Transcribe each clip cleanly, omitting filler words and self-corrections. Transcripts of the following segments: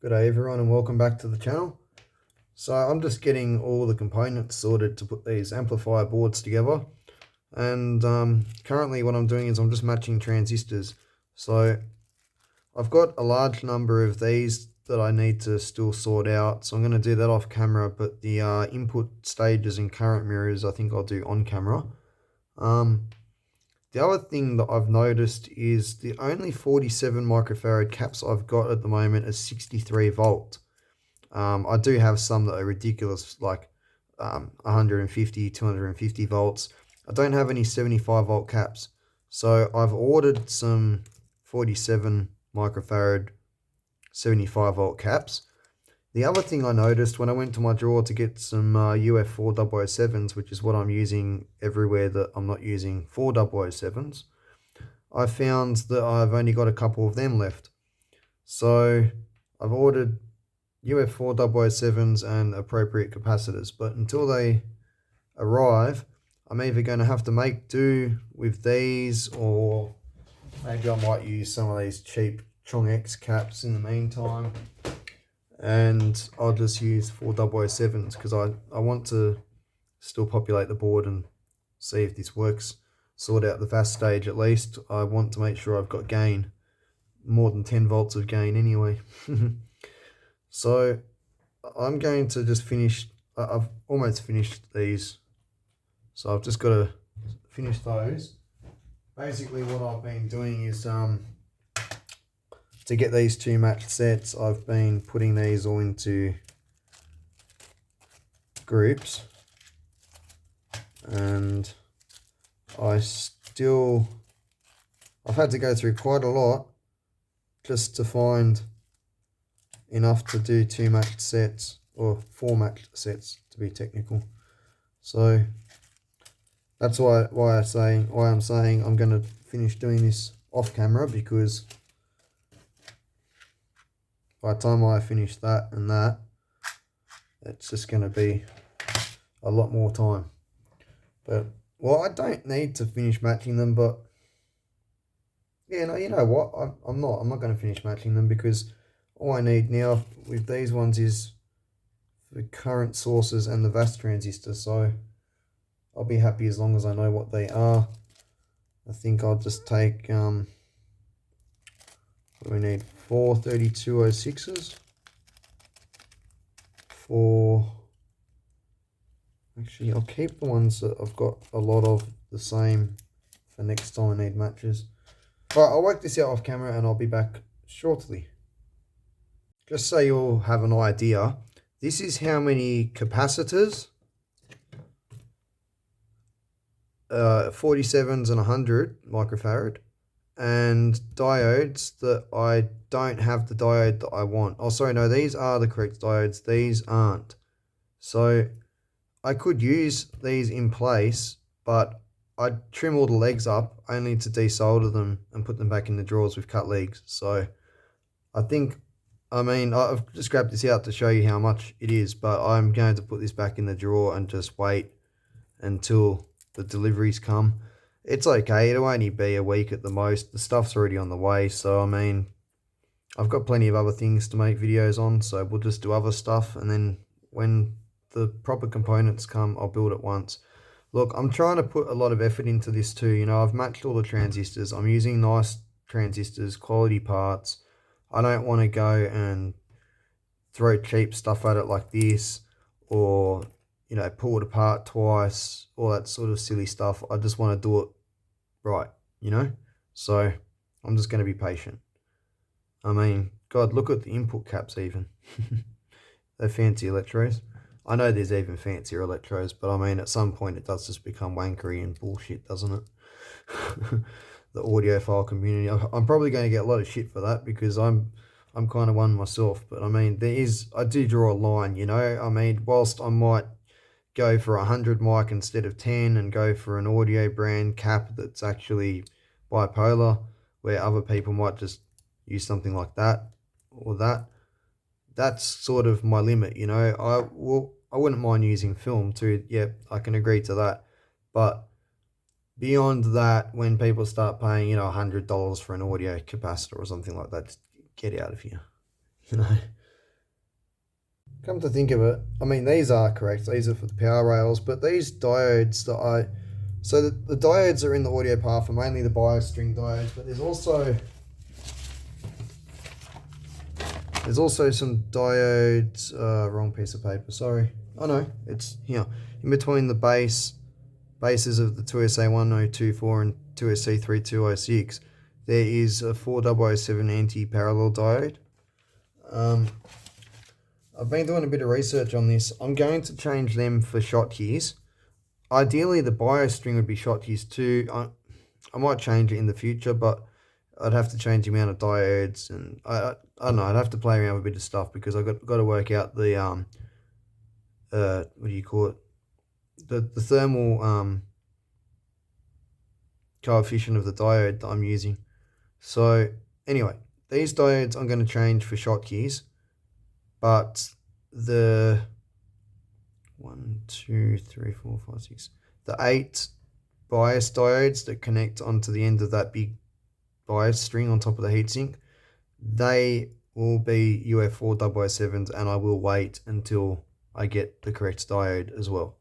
Good day everyone and welcome back to the channel. So I'm just getting all the components sorted to put these amplifier boards together, and currently what I'm doing is I'm just matching transistors. So I've got a large number of these that I need to still sort out, so I'm going to do that off camera, but the input stages and current mirrors I think I'll do on camera. The other thing that I've noticed is the only 47 microfarad caps I've got at the moment is 63 volt. I do have some that are ridiculous, like 150, 250 volts. I don't have any 75 volt caps. So I've ordered some 47 microfarad 75 volt caps. The other thing I noticed when I went to my drawer to get some UF4007s, which is what I'm using everywhere that I'm not using 4007s, I found that I've only got a couple of them left. So I've ordered UF4007s and appropriate capacitors, but until they arrive, I'm either going to have to make do with these, or maybe I might use some of these cheap chongx caps in the meantime, and I'll just use 4007s because I want to still populate the board and see if this works, sort out the fast stage at least. I want to make sure I've got gain, more than 10 volts of gain anyway. So I'm going to just finish, I've almost finished these, so I've just got to finish those. Basically what I've been doing is to get these two matched sets, I've been putting these all into groups, and I've had to go through quite a lot just to find enough to do two matched sets, or four matched sets to be technical. So that's why I'm saying I'm going to finish doing this off camera, because by the time I finish that and that, it's just going to be a lot more time. But well, I don't need to finish matching them, but yeah, no, you know what, I'm not going to finish matching them, because all I need now with these ones is the current sources and the VAS transistor, so I'll be happy as long as I know what they are. I think I'll just take, what do we need, 4 3206s, actually I'll keep the ones that I've got a lot of the same for next time I need matches. Alright, I'll work this out off camera and I'll be back shortly. Just so you'll have an idea, this is how many capacitors, 47s and 100 microfarad, and diodes that I don't have the diode that I want. Oh, sorry, no, these are the correct diodes, these aren't. So I could use these in place, but I'd trim all the legs up only to desolder them and put them back in the drawers with cut legs. So I think, I mean, I've just grabbed this out to show you how much it is, but I'm going to put this back in the drawer and just wait until the deliveries come. It's okay, it'll only be a week at the most. The stuff's already on the way, so I mean, I've got plenty of other things to make videos on, so we'll just do other stuff, and then when the proper components come, I'll build it once. Look, I'm trying to put a lot of effort into this too. You know, I've matched all the transistors. I'm using nice transistors, quality parts. I don't want to go and throw cheap stuff at it like this, or, you know, pull it apart twice, all that sort of silly stuff. I just want to do it right, you know? So I'm just going to be patient. I mean, God, look at the input caps even. They're fancy electrodes. I know there's even fancier electrodes, but I mean, at some point it does just become wankery and bullshit, doesn't it? The audiophile community. I'm probably going to get a lot of shit for that, because I'm kind of one myself. But I mean, I do draw a line, you know? I mean, whilst I might go for 100 mic instead of 10 and go for an audio brand cap that's actually bipolar, where other people might just use something like that or that, that's sort of my limit, you know? I wouldn't mind using film too. Yep, I can agree to that. But beyond that, when people start paying, $100 for an audio capacitor or something like that, just get out of here, you know? come to think of it, I mean, these are correct. These are for the power rails, but these diodes that so the diodes are in the audio path are mainly the bias string diodes, but there's also some diodes, wrong piece of paper, sorry. Oh no, it's here. In between the bases of the 2SA1024 and 2SC3206, there is a 4007 anti-parallel diode. I've been doing a bit of research on this. I'm going to change them for Schottkys. Ideally, the bias string would be Schottkys too. I might change it in the future, but I'd have to change the amount of diodes, and I don't know. I'd have to play around with a bit of stuff because I've got to work out the what do you call it? The thermal coefficient of the diode that I'm using. So anyway, these diodes I'm going to change for Schottkys, but the 1, 2, 3, 4, 5, 6, the 8 bias diodes that connect onto the end of that big bias string on top of the heatsink, they will be UF4007s, and I will wait until I get the correct diode as well.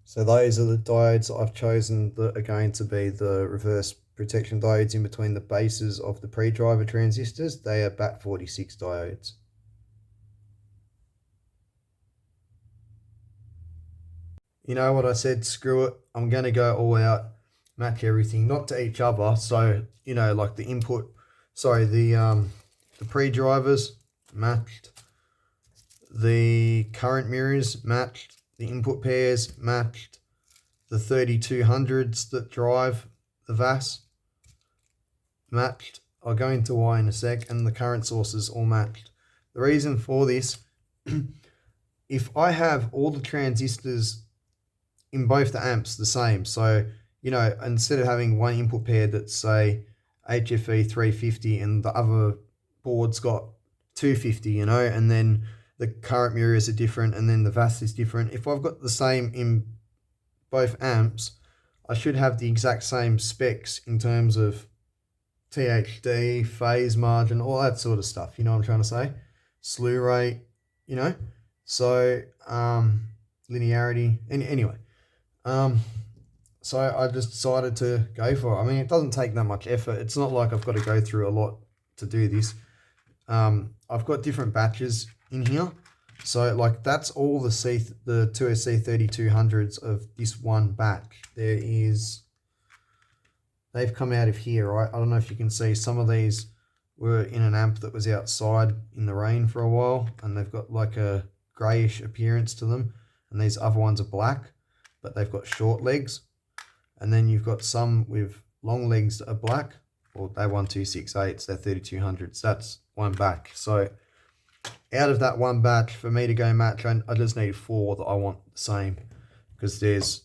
So those are the diodes that I've chosen that are going to be the reverse protection diodes in between the bases of the pre-driver transistors. They are BAT46 diodes. You know what I said, screw it, I'm going to go all out, match everything, not to each other. So, you know, like the input, sorry, the pre-drivers matched, the current mirrors matched, the input pairs matched, the 3200s that drive the VAS matched. I'll go into why in a sec, and the current sources all matched. The reason for this, if I have all the transistors in both the amps the same, so, you know, instead of having one input pair that's, say, HFE 350 and the other board's got 250, you know, and then the current mirrors are different and then the VAS is different. If I've got the same in both amps, I should have the exact same specs in terms of THD, phase margin, all that sort of stuff, you know what I'm trying to say? Slew rate, you know? So, linearity, anyway. So I just decided to go for it. I mean, it doesn't take that much effort. It's not like I've got to go through a lot to do this. I've got different batches in here. So like that's all the 2SC 3200s of this one batch. They've come out of here, right? I don't know if you can see, some of these were in an amp that was outside in the rain for a while, and they've got like a grayish appearance to them, and these other ones are black, but they've got short legs. And then you've got some with long legs that are black, or they're 1268s, they're 3200s. That's one batch. So out of that one batch, for me to go match, I just need 4 that I want the same, because there's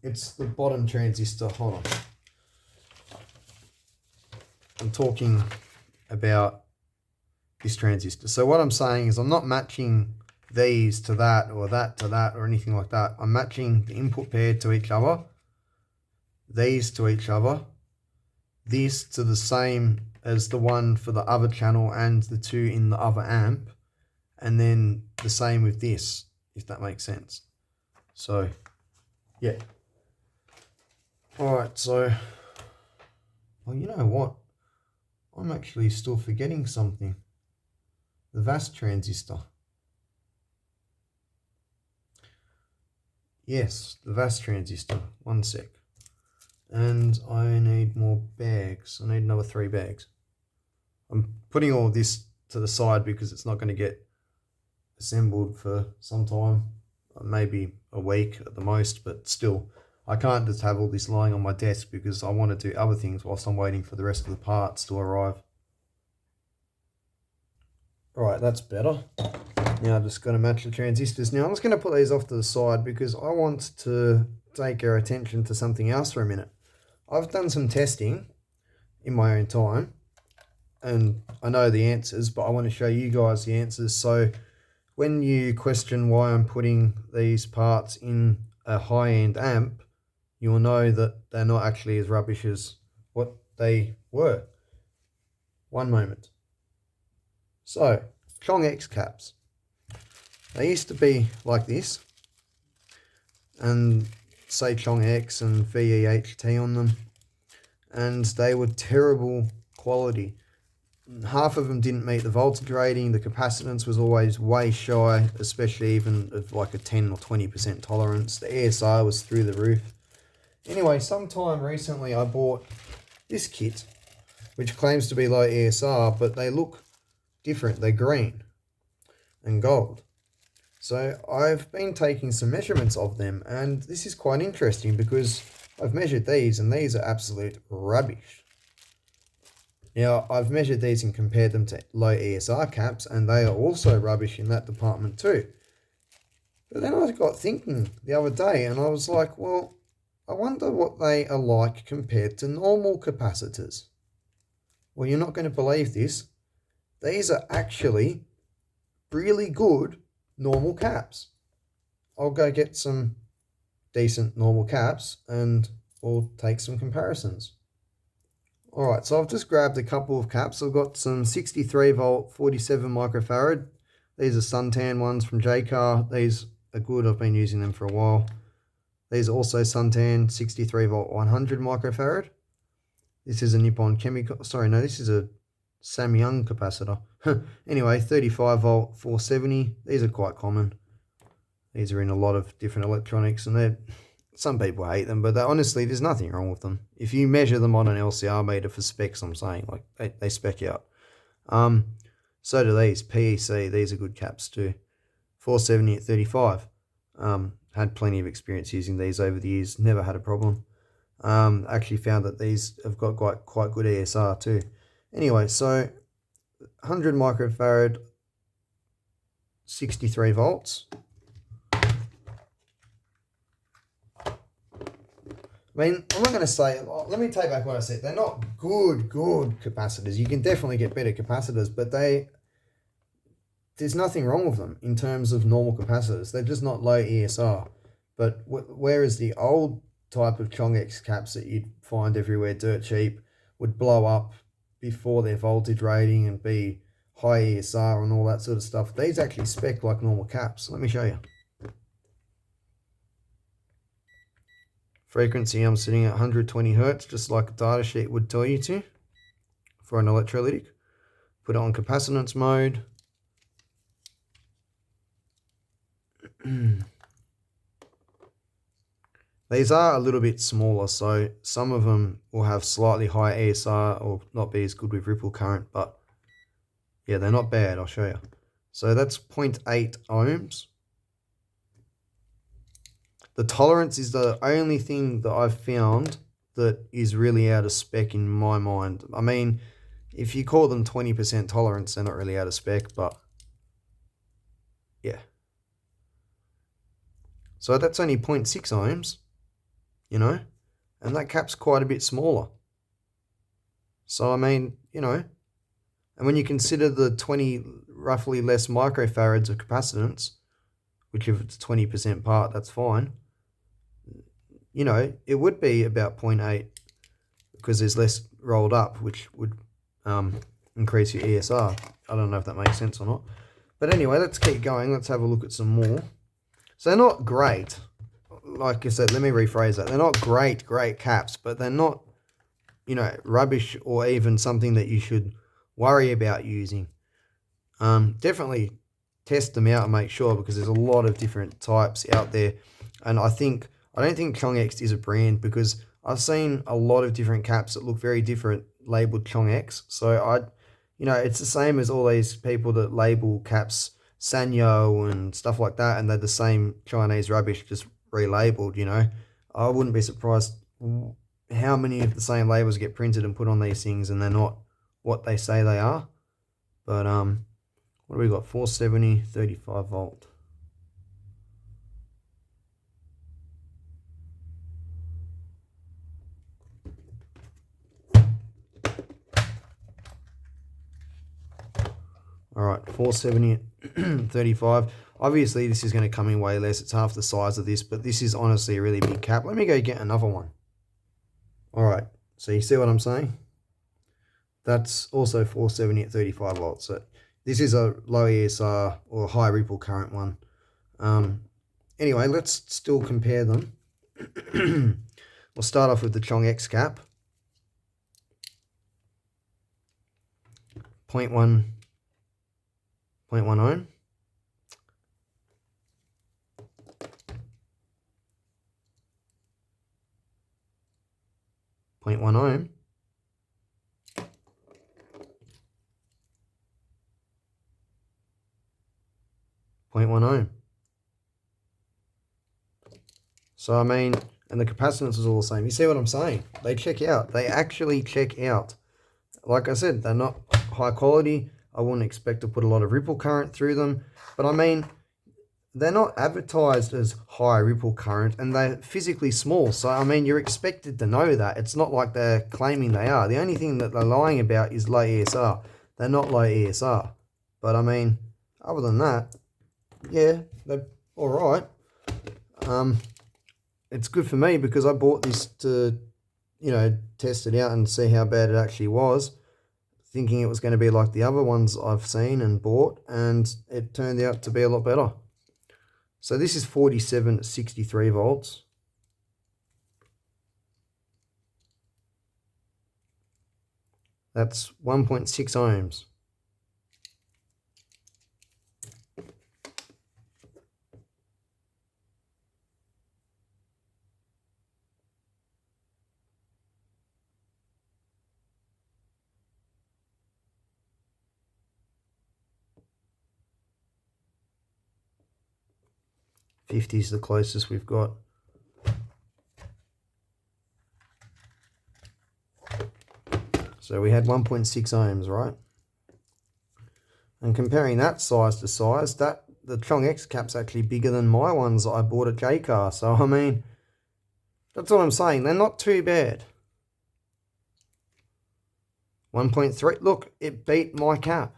it's the bottom transistor. Hold on, I'm talking about this transistor. So what I'm saying is I'm not matching these to that or that to that or anything like that. I'm matching the input pair to each other, these to each other, this to the same as the one for the other channel and the 2 in the other amp, and then the same with this, if that makes sense. So yeah, all right. So, well, you know what, I'm actually still forgetting something. The VAS transistor. Yes, the VAS transistor. One sec. And I need more bags. I need another 3 bags. I'm putting all of this to the side because it's not going to get assembled for some time. Maybe a week at the most, but still, I can't just have all this lying on my desk because I want to do other things whilst I'm waiting for the rest of the parts to arrive. Alright, that's better. Now I'm just going to match the transistors. Now I'm just going to put these off to the side because I want to take our attention to something else for a minute. I've done some testing in my own time, and I know the answers, but I want to show you guys the answers. So when you question why I'm putting these parts in a high-end amp, you will know that they're not actually as rubbish as what they were. One moment. So chongx caps. They used to be like this, and say chongx and VEHT on them, and they were terrible quality. Half of them didn't meet the voltage rating. The capacitance was always way shy, especially even of like a 10 or 20% tolerance. The ESR was through the roof. Anyway, sometime recently I bought this kit, which claims to be low ESR, but they look different. They're green and gold. So I've been taking some measurements of them, and this is quite interesting because I've measured these, and these are absolute rubbish. Now, I've measured these and compared them to low ESR caps, and they are also rubbish in that department too. But then I got thinking the other day, and I was like, well, I wonder what they are like compared to normal capacitors. Well, you're not going to believe this. These are actually really good normal caps. I'll go get some decent normal caps, and we'll take some comparisons. Alright, so I've just grabbed a couple of caps. I've got some 63 volt 47 microfarad. These are suntan ones from Jaycar. These are good. I've been using them for a while. These are also suntan 63 volt 100 microfarad. This is a Nippon Chemical. Sorry, no, this is a Samyang capacitor. Anyway, 35 volt 470. These are quite common. These are in a lot of different electronics, and some people hate them, but honestly, there's nothing wrong with them. If you measure them on an LCR meter for specs, I'm saying, like, they spec out. So do these, PEC, these are good caps too. 470 at 35. Had plenty of experience using these over the years, never had a problem. Actually found that these have got quite good ESR too. Anyway, so 100 microfarad, 63 volts. I mean, I'm not going to say, let me take back what I said. They're not good capacitors. You can definitely get better capacitors, but there's nothing wrong with them in terms of normal capacitors. They're just not low ESR. But whereas the old type of chongx caps that you'd find everywhere dirt cheap would blow up before their voltage rating and be high ESR and all that sort of stuff, these actually spec like normal caps. Let me show you. Frequency, I'm sitting at 120 Hertz, just like a data sheet would tell you to for an electrolytic. Put it on capacitance mode. These are a little bit smaller, so some of them will have slightly higher ESR or not be as good with ripple current, but yeah, they're not bad. I'll show you. So that's 0.8 ohms. The tolerance is the only thing that I've found that is really out of spec in my mind. I mean, if you call them 20% tolerance, they're not really out of spec, but yeah. So that's only 0.6 ohms, you know, and that cap's quite a bit smaller. So, I mean, you know, and when you consider the 20 roughly less microfarads of capacitance, which if it's 20% part, that's fine. You know, it would be about 0.8 because there's less rolled up, which would increase your ESR. I don't know if that makes sense or not. But anyway, let's keep going. Let's have a look at some more. So they're not great. Like I said, let me rephrase that. They're not great caps, but they're not, you know, rubbish or even something that you should worry about using. Definitely test them out and make sure, because there's a lot of different types out there. And I don't think chongx is a brand, because I've seen a lot of different caps that look very different labeled chongx. So you know, it's the same as all these people that label caps Sanyo and stuff like that, and they're the same Chinese rubbish, just relabeled, you know. I wouldn't be surprised how many of the same labels get printed and put on these things and they're not what they say they are. But what do we got? 470, 35 volt. All right, 470 at 35. Obviously, this is going to come in way less. It's half the size of this, but this is honestly a really big cap. Let me go get another one. All right, so you see what I'm saying? That's also 470 at 35 volts. So This is a low ESR or high ripple current one. Anyway, let's still compare them. We'll start off with the chongx cap. 0.1 ohm. 0.1 ohm. 0.1 ohm. So I mean, and the capacitance is all the same. You see what I'm saying? They check out. They actually check out. Like I said, they're not high quality. I wouldn't expect to put a lot of ripple current through them. But I mean, they're not advertised as high ripple current, and they're physically small. So I mean, you're expected to know that. It's not like they're claiming they are. The only thing that they're lying about is low ESR. They're not low ESR. But I mean, other than that, yeah, they're all right. It's good for me because I bought this to, test it out and see how bad it actually was, thinking it was going to be like the other ones I've seen and bought, and it turned out to be a lot better. So this is 47 at 63 volts. That's 1.6 ohms. $50 is the closest we've got. So we had 1.6 ohms, right? And comparing that size to size, the chongx cap's actually bigger than my ones I bought at J-Car. So I mean, that's what I'm saying. They're not too bad. 1.3. Look, it beat my cap.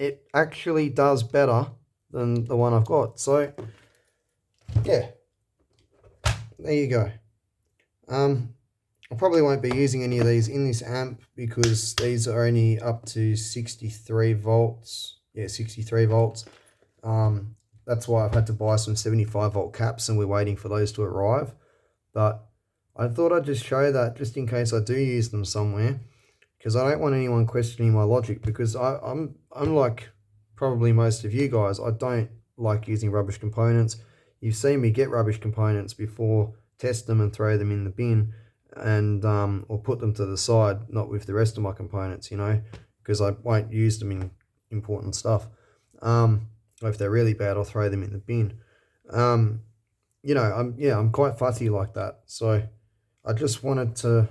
It actually does better than the one I've got. So, yeah, there you go. I probably won't be using any of these in this amp because these are only up to 63 volts. Yeah, 63 volts. That's why I've had to buy some 75 volt caps and we're waiting for those to arrive. But I thought I'd just show that just in case I do use them somewhere, because I don't want anyone questioning my logic, because I'm like probably most of you guys. I don't like using rubbish components. You've seen me get rubbish components before, test them and throw them in the bin, and or put them to the side, not with the rest of my components, because I won't use them in important stuff. If they're really bad, I'll throw them in the bin. I'm quite fussy like that. So I just wanted to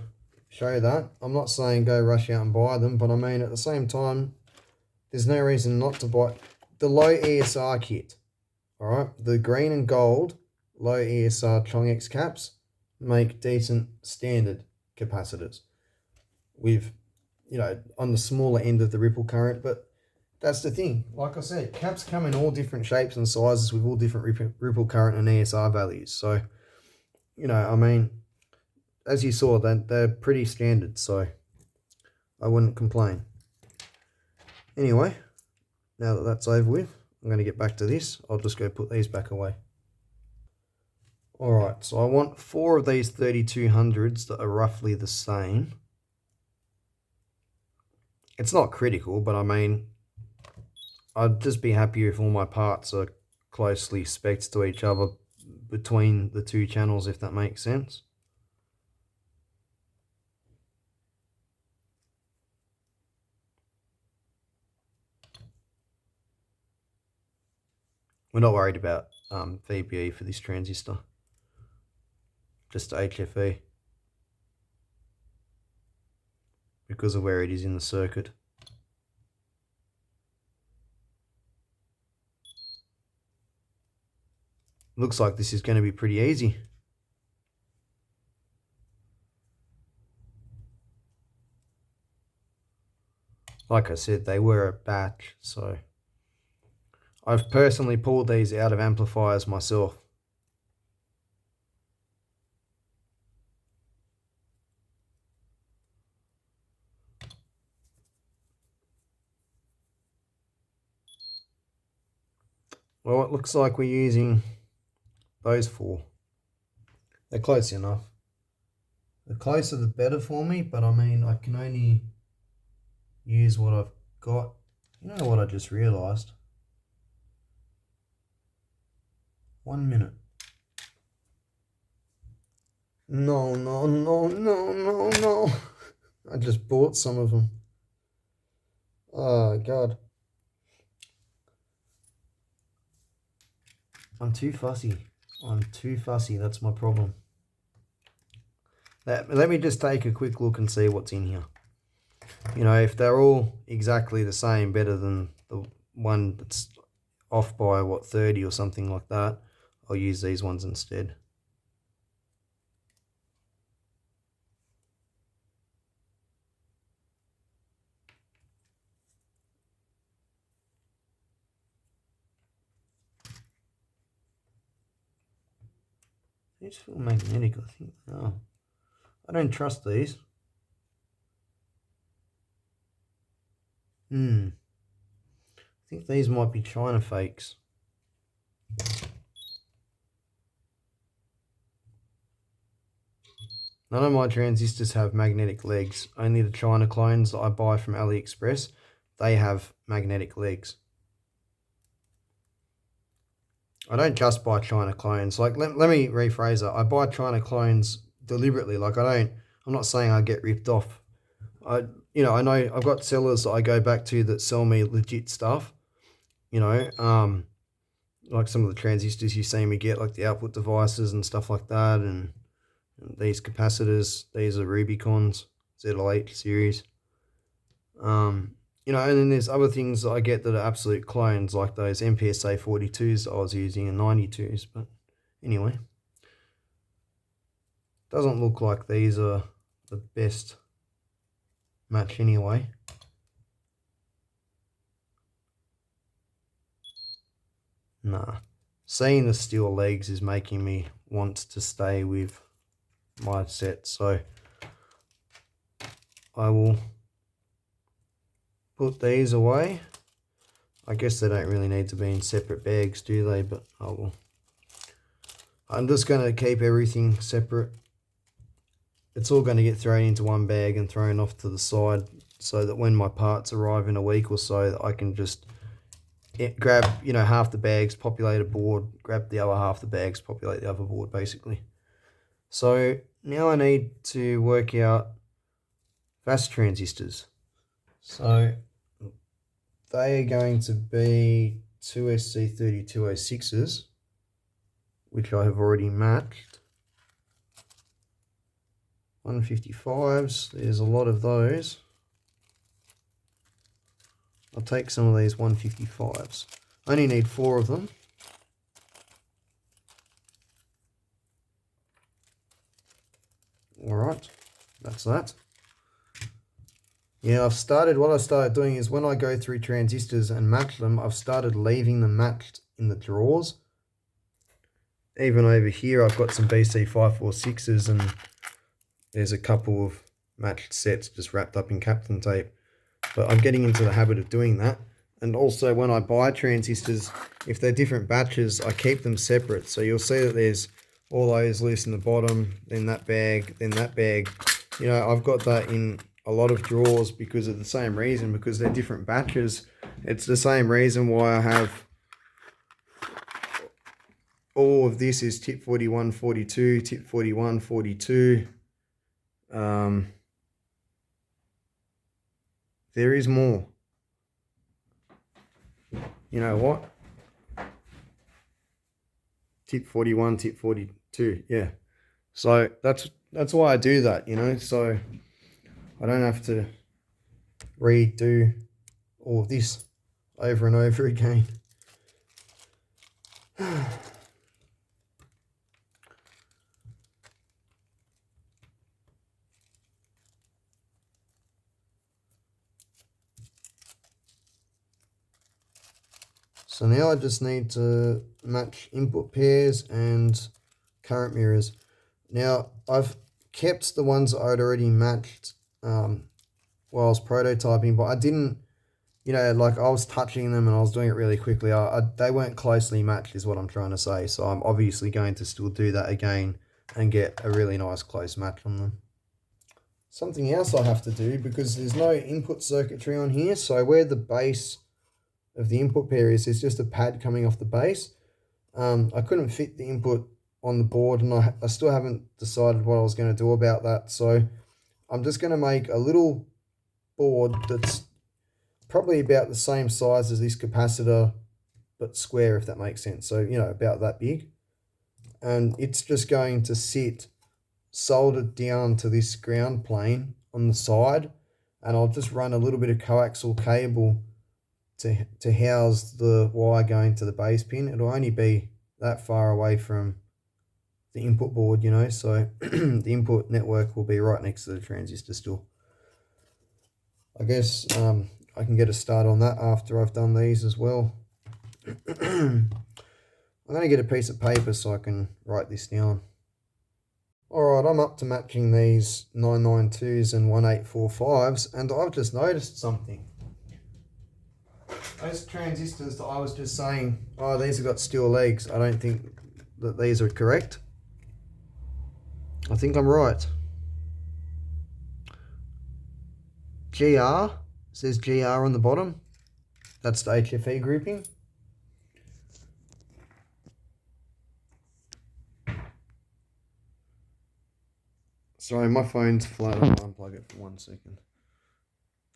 show that. I'm not saying go rush out and buy them, but I mean at the same time, there's no reason not to buy the low ESR kit. All right, the green and gold low ESR chongx caps make decent standard capacitors with, on the smaller end of the ripple current. But that's the thing. Like I said, caps come in all different shapes and sizes with all different ripple current and ESR values. So, I mean, as you saw, they're pretty standard, so I wouldn't complain. Anyway, now that that's over with, I'm going to get back to this. I'll just go put these back away. Alright, so I want 4 of these 3200s that are roughly the same. It's not critical, but I mean, I'd just be happy if all my parts are closely spec'd to each other between the two channels, if that makes sense. We're not worried about VBE for this transistor, just HFE, because of where it is in the circuit. Looks like this is going to be pretty easy. Like I said, they were a batch, so I've personally pulled these out of amplifiers myself. Well, it looks like we're using those 4. They're close enough. The closer the better for me, but I mean, I can only use what I've got. You know what I just realised? 1 minute. No, no, no, no, no, no. I just bought some of them. Oh, God. I'm too fussy. That's my problem. Let me just take a quick look and see what's in here. You know, if they're all exactly the same, better than the one that's off by, what, 30 or something like that, I'll use these ones instead. These feel magnetic, I think. Oh, I don't trust these. I think these might be China fakes. None of my transistors have magnetic legs. Only the China clones that I buy from AliExpress, they have magnetic legs. I don't just buy China clones. Like, let me rephrase that. I buy China clones deliberately. Like, I'm not saying I get ripped off. I know I've got sellers that I go back to that sell me legit stuff. You know, like some of the transistors you see me get, like the output devices and stuff like that, and these capacitors. These are Rubicons, ZL8 series. You know, and then there's other things that I get that are absolute clones, like those MPSA 42s that I was using and 92s. But anyway, doesn't look like these are the best match anyway. Nah, seeing the steel legs is making me want to stay with my set, so I will put these away. I guess they don't really need to be in separate bags, do they? But I will. I'm just going to keep everything separate. It's all going to get thrown into one bag and thrown off to the side, so that when my parts arrive in a week or so, I can just grab, you know, half the bags, populate a board, grab the other half the bags, populate the other board, basically. So now I need to work out fast transistors. So they are going to be 2SC3206s, which I have already matched. 155s, there's a lot of those. I'll take some of these 155s. I only need 4 of them. Alright, that's that. Yeah, what I started doing is when I go through transistors and match them, I've started leaving them matched in the drawers. Even over here, I've got some BC546s and there's a couple of matched sets just wrapped up in Kaplan tape. But I'm getting into the habit of doing that. And also when I buy transistors, if they're different batches, I keep them separate. So you'll see that there's all those loose in the bottom, then that bag, then that bag. You know, I've got that in a lot of drawers because of the same reason, because they're different batches. It's the same reason why I have all of this is tip 41, 42, tip 41, 42. There is more. You know what? Tip 41, tip 42, yeah. So that's why I do that, you know, so I don't have to redo all of this over and over again. So now I just need to match input pairs and current mirrors. Now I've kept the ones I'd already matched while I was prototyping, but I didn't, you know, like I was touching them and I was doing it really quickly. They weren't closely matched is what I'm trying to say. So I'm obviously going to still do that again and get a really nice close match on them. Something else I have to do, because there's no input circuitry on here, so where the base of the input pair is, there's just a pad coming off the base. I couldn't fit the input on the board, and I still haven't decided what I was going to do about that. So I'm just going to make a little board that's probably about the same size as this capacitor, but square, if that makes sense. So, you know, about that big. And it's just going to sit soldered down to this ground plane on the side, and I'll just run a little bit of coaxial cable to house the wire going to the base pin. It'll only be that far away from the input board, you know, so the input network will be right next to the transistor still. I guess I can get a start on that after I've done these as well. I'm going to get a piece of paper so I can write this down. Alright, I'm up to matching these 992s and 1845s, and I've just noticed something. Those transistors that I was just saying, oh, these have got steel legs, I don't think that these are correct. I think I'm right. GR, says GR on the bottom. That's the HFE grouping. Sorry, my phone's flat. I'll unplug it for 1 second.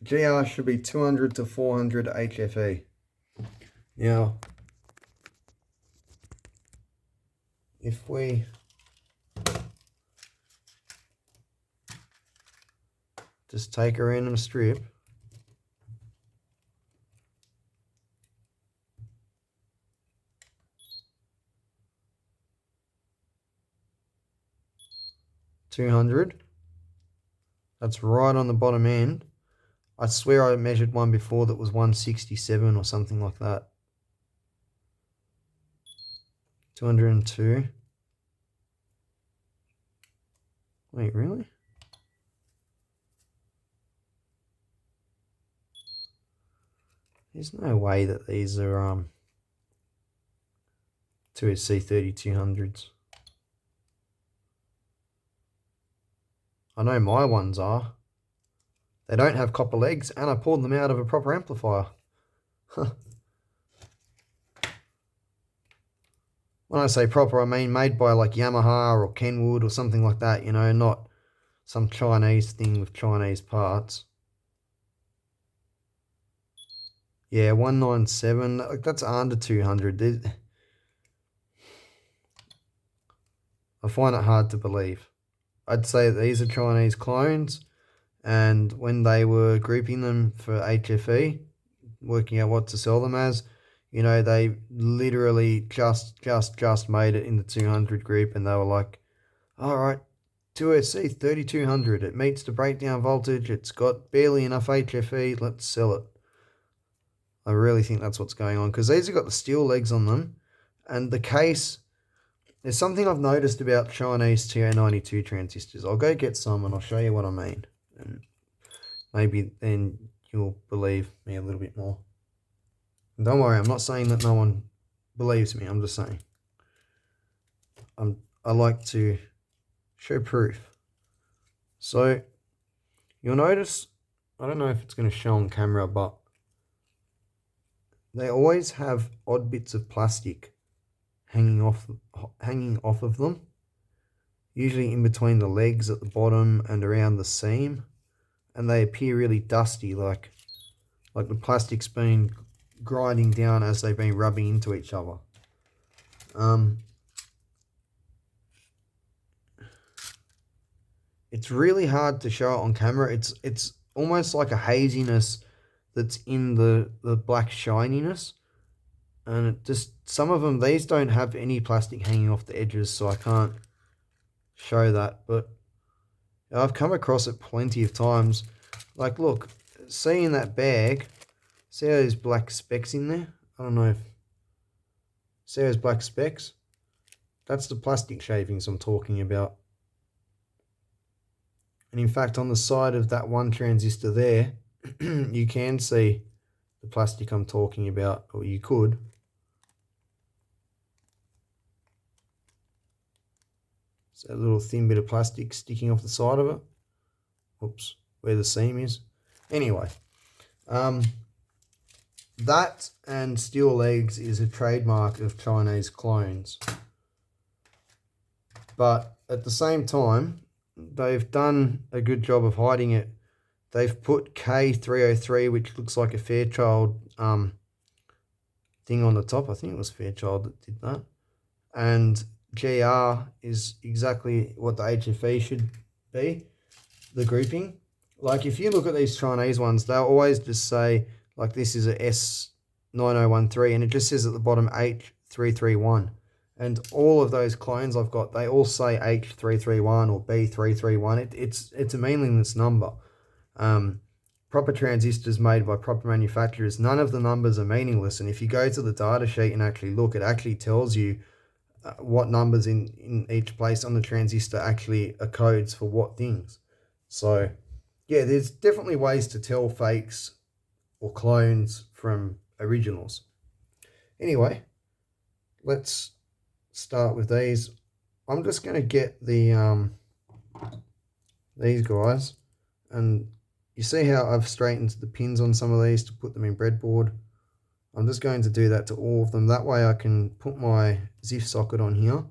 GR should be 200 to 400 HFE. Now, if we just take a random strip, $200. That's right on the bottom end. I swear I measured one before that was 167 or something like that. 202. Wait, really? There's no way that these are 2SC3200s. I know my ones are. They don't have copper legs, and I pulled them out of a proper amplifier. When I say proper, I mean made by like Yamaha or Kenwood or something like that, you know, not some Chinese thing with Chinese parts. Yeah, 197, that's under 200. I find it hard to believe. I'd say these are Chinese clones, and when they were grouping them for HFE, working out what to sell them as, you know, they literally just made it in the 200 group, and they were like, all right, 2SC 3200, it meets the breakdown voltage, it's got barely enough HFE, let's sell it. I really think that's what's going on, because these have got the steel legs on them, and the case, there's something I've noticed about Chinese TA92 transistors. I'll go get some and I'll show you what I mean, and maybe then you'll believe me a little bit more. And don't worry, I'm not saying that no one believes me, I'm just saying. I like to show proof. So, you'll notice, I don't know if it's going to show on camera, but they always have odd bits of plastic hanging off of them, usually in between the legs at the bottom and around the seam, and they appear really dusty, like the plastic's been grinding down as they've been rubbing into each other. It's really hard to show it on camera. It's almost like a haziness that's in the black shininess, and it just, some of them, these don't have any plastic hanging off the edges, so I can't show that, but I've come across it plenty of times. Like, look, see in that bag, see how there's black specks in there? I don't know if, see those black specks? That's the plastic shavings I'm talking about. And in fact, on the side of that one transistor there, you can see the plastic I'm talking about, or you could. It's a little thin bit of plastic sticking off the side of it. Oops, where the seam is. Anyway, that and steel legs is a trademark of Chinese clones. But at the same time, they've done a good job of hiding it. They've put K303, which looks like a Fairchild thing on the top. I think it was Fairchild that did that. And GR is exactly what the HFE should be, the grouping. Like if you look at these Chinese ones, they'll always just say, like this is a S9013, and it just says at the bottom H331. And all of those clones I've got, they all say H331 or B331. It's a meaningless number. Proper transistors made by proper manufacturers, none of the numbers are meaningless. And if you go to the data sheet and actually look, it actually tells you what numbers in each place on the transistor actually are codes for what things. So yeah, there's definitely ways to tell fakes or clones from originals. Anyway, let's start with these. I'm just going to get the these guys, and you see how I've straightened the pins on some of these to put them in breadboard. I'm just going to do that to all of them. That way I can put my ZIF socket on here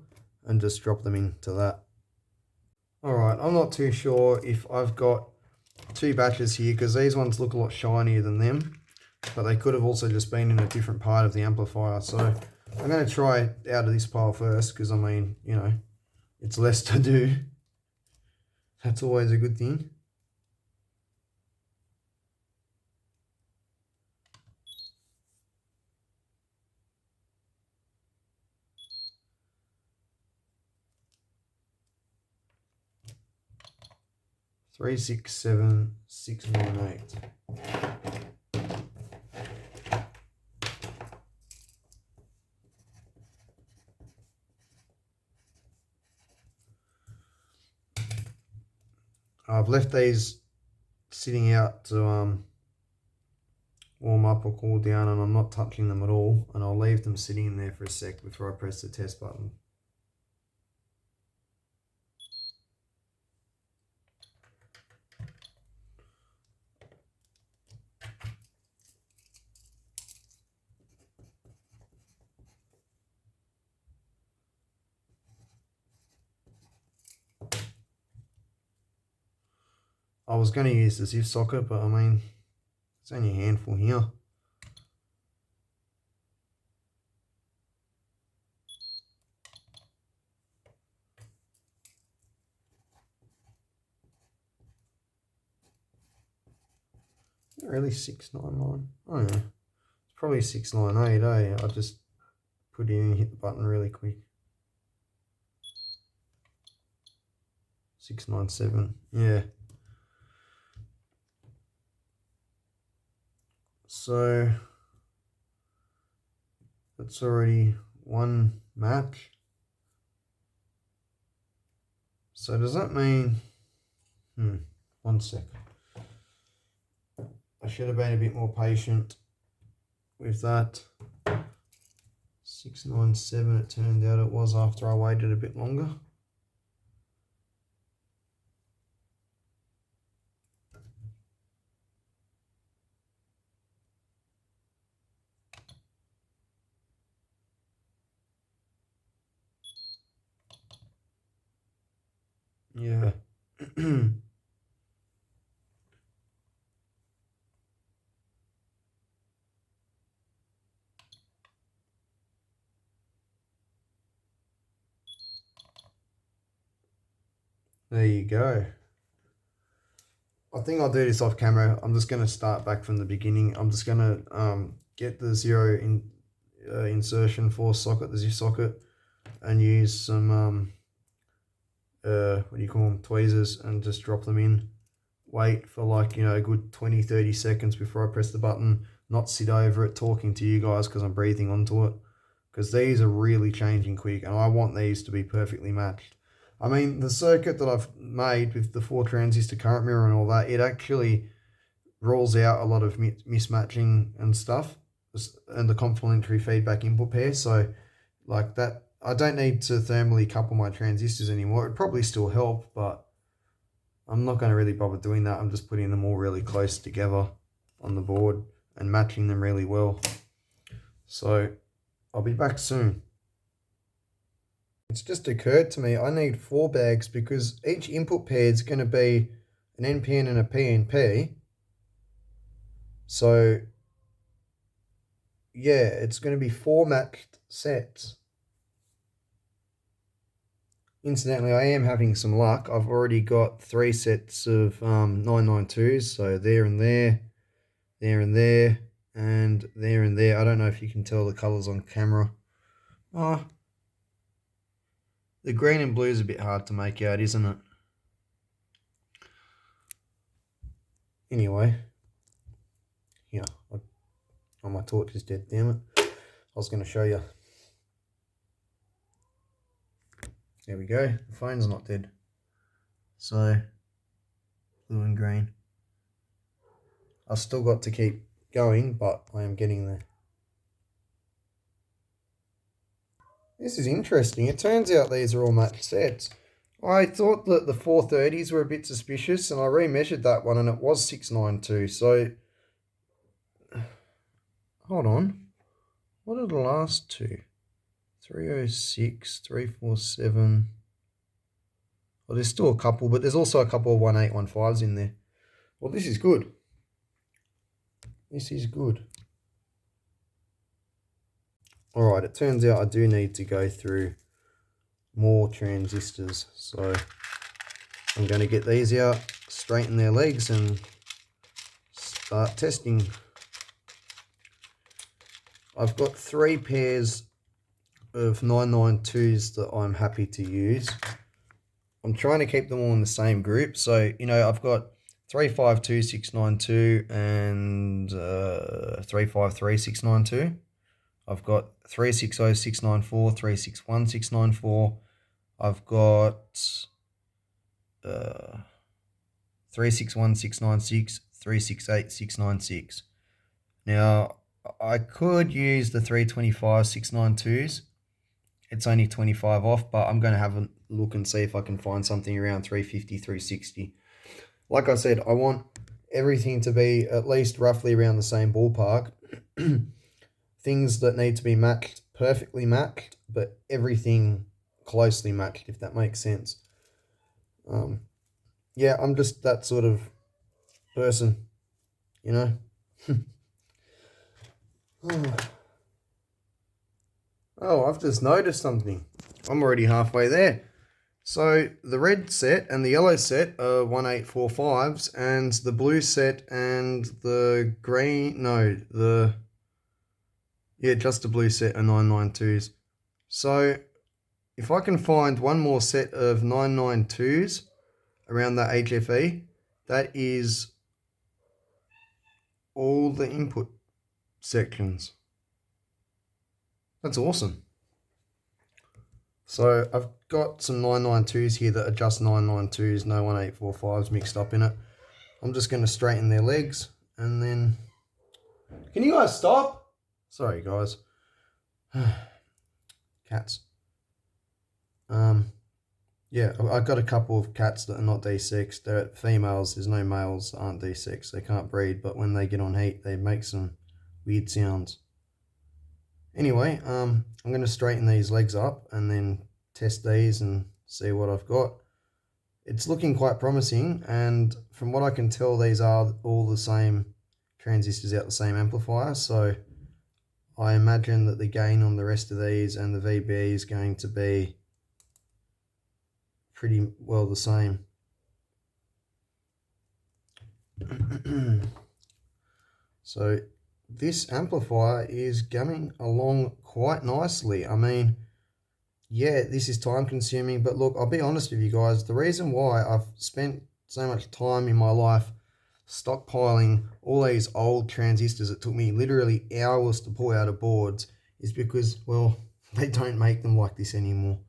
and just drop them into that. Alright, I'm not too sure if I've got two batches here because these ones look a lot shinier than them, but they could have also just been in a different part of the amplifier. So I'm going to try out of this pile first because, I mean, you know, it's less to do. That's always a good thing. Three, 6, 7, 6, 9, 8. I've left these sitting out to warm up or cool down, and I'm not touching them at all, and I'll leave them sitting in there for a sec before I press the test button. I was going to use the ZIF socket, but I mean, it's only a handful here. Really 699? Oh yeah, it's probably 698, eh? I just put it in and hit the button really quick. 697, yeah. So that's already one match. So does that mean, one sec. I should have been a bit more patient with that. 697, it turned out it was after I waited a bit longer. Yeah. There you go. I think I'll do this off camera. I'm just going to start back from the beginning. I'm just going to get the zero insertion for socket, the ZIF socket, and use some what do you call them, tweezers, and just drop them in. Wait for like, you know, a good 20-30 seconds before I press the button. Not sit over it talking to you guys because I'm breathing onto it, because these are really changing quick and I want these to be perfectly matched. I mean, the circuit that I've made with the 4 transistor current mirror and all that, it actually rules out a lot of mismatching and stuff, and the complementary feedback input pair. So like that, I don't need to thermally couple my transistors anymore. It'd probably still help, but I'm not going to really bother doing that. I'm just putting them all really close together on the board and matching them really well. So I'll be back soon. It's just occurred to me I need 4 bags because each input pair is going to be an NPN and a PNP. So yeah, it's going to be 4 matched sets. Incidentally, I am having some luck. I've already got 3 sets of 992s, so there and there, there and there, and there and there. I don't know if you can tell the colours on camera. Oh, the green and blue is a bit hard to make out, isn't it? Anyway, yeah. Oh, my torch is dead, damn it. I was going to show you. There we go. The phone's not dead. So, blue and green. I've still got to keep going, but I am getting there. This is interesting. It turns out these are all matched sets. I thought that the 430s were a bit suspicious, and I remeasured that one, and it was 692. So, hold on. What are the last two? 306, 347. Well, there's still a couple, but there's also a couple of 1815s in there. Well, this is good. This is good. Alright, it turns out I do need to go through more transistors. So I'm going to get these out, straighten their legs, and start testing. I've got 3 pairs of 992s that I'm happy to use. I'm trying to keep them all in the same group. So, you know, I've got 352692 and 353692. I've got 360694, 361694. I've got 361696, 368696. Now, I could use the 325-692s. It's only 25 off, but I'm going to have a look and see if I can find something around 350, 360. Like I said, I want everything to be at least roughly around the same ballpark. Things that need to be matched, perfectly matched, but everything closely matched, if that makes sense. Yeah, I'm just that sort of person, you know. Oh, I've just noticed something. I'm already halfway there. So the red set and the yellow set are 1845s, and the blue set and the green, just the blue set are 992s. So if I can find one more set of 992s around that HFE, that is all the input sections. That's awesome. So I've got some 992s here that are just 992s, no 1845s mixed up in it. I'm just going to straighten their legs and then... Can you guys stop? Sorry, guys. Cats. Yeah, I've got a couple of cats that are not D6. They're females. There's no males that aren't D6. They can't breed, but when they get on heat, they make some weird sounds. Anyway, I'm going to straighten these legs up and then test these and see what I've got. It's looking quite promising, and from what I can tell, these are all the same transistors out the same amplifier, so I imagine that the gain on the rest of these and the VB is going to be pretty well the same. So this amplifier is going along quite nicely. I mean, yeah, this is time consuming, but look, I'll be honest with you guys, the reason why I've spent so much time in my life stockpiling all these old transistors that took me literally hours to pull out of boards is because, well, they don't make them like this anymore.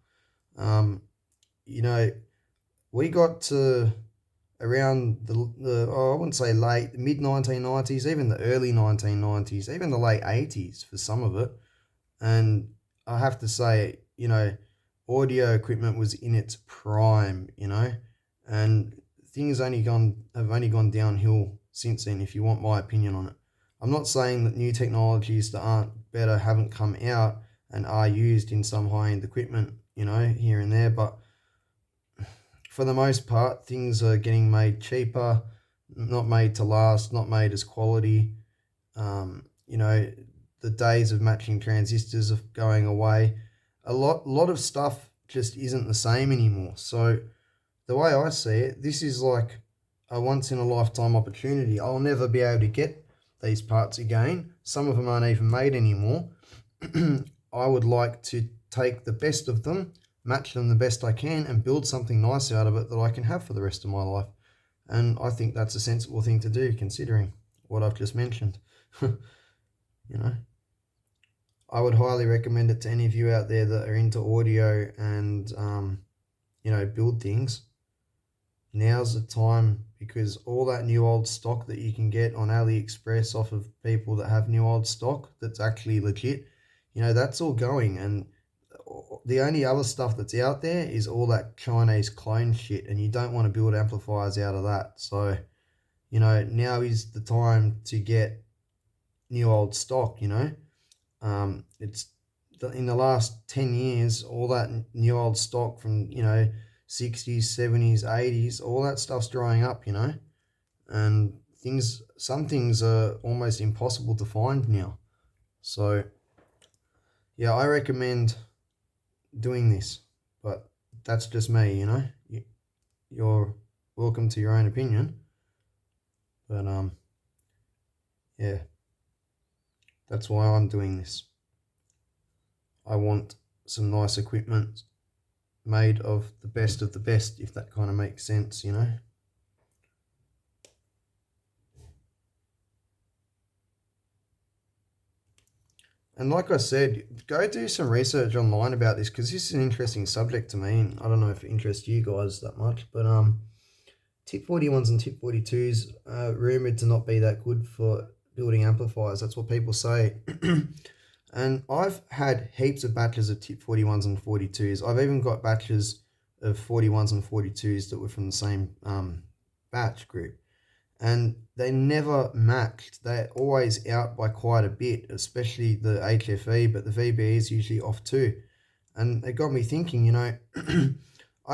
You know, we got to around I wouldn't say late, mid 1990s, even the early 1990s, even the late 80s for some of it. And I have to say, audio equipment was in its prime, and things have only gone downhill since then, if you want my opinion on it. I'm not saying that new technologies that aren't better haven't come out and are used in some high-end equipment, here and there, but for the most part, things are getting made cheaper, not made to last, not made as quality. The days of matching transistors are going away. A lot of stuff just isn't the same anymore. So the way I see it, this is like a once in a lifetime opportunity. I'll never be able to get these parts again. Some of them aren't even made anymore. I would like to take the best of them, match them the best I can, and build something nice out of it that I can have for the rest of my life. And I think that's a sensible thing to do, considering what I've just mentioned. I would highly recommend it to any of you out there that are into audio and, build things. Now's the time, because all that new old stock that you can get on AliExpress off of people that have new old stock that's actually legit, that's all going. And the only other stuff that's out there is all that Chinese clone shit, and you don't want to build amplifiers out of that. So, now is the time to get new old stock, it's in the last 10 years, all that new old stock from, 60s, 70s, 80s, all that stuff's drying up, and some things are almost impossible to find now. So, yeah, I recommend doing this, but that's just me, You're welcome to your own opinion, but, yeah, that's why I'm doing this. I want some nice equipment made of the best, if that kind of makes sense, And like I said, go do some research online about this, because this is an interesting subject to me, and I don't know if it interests you guys that much, but tip 41s and tip 42s are rumoured to not be that good for building amplifiers. That's what people say. And I've had heaps of batches of tip 41s and 42s. I've even got batches of 41s and 42s that were from the same batch group. And they never matched. They're always out by quite a bit, especially the HFE, but the VBE is usually off too. And it got me thinking, I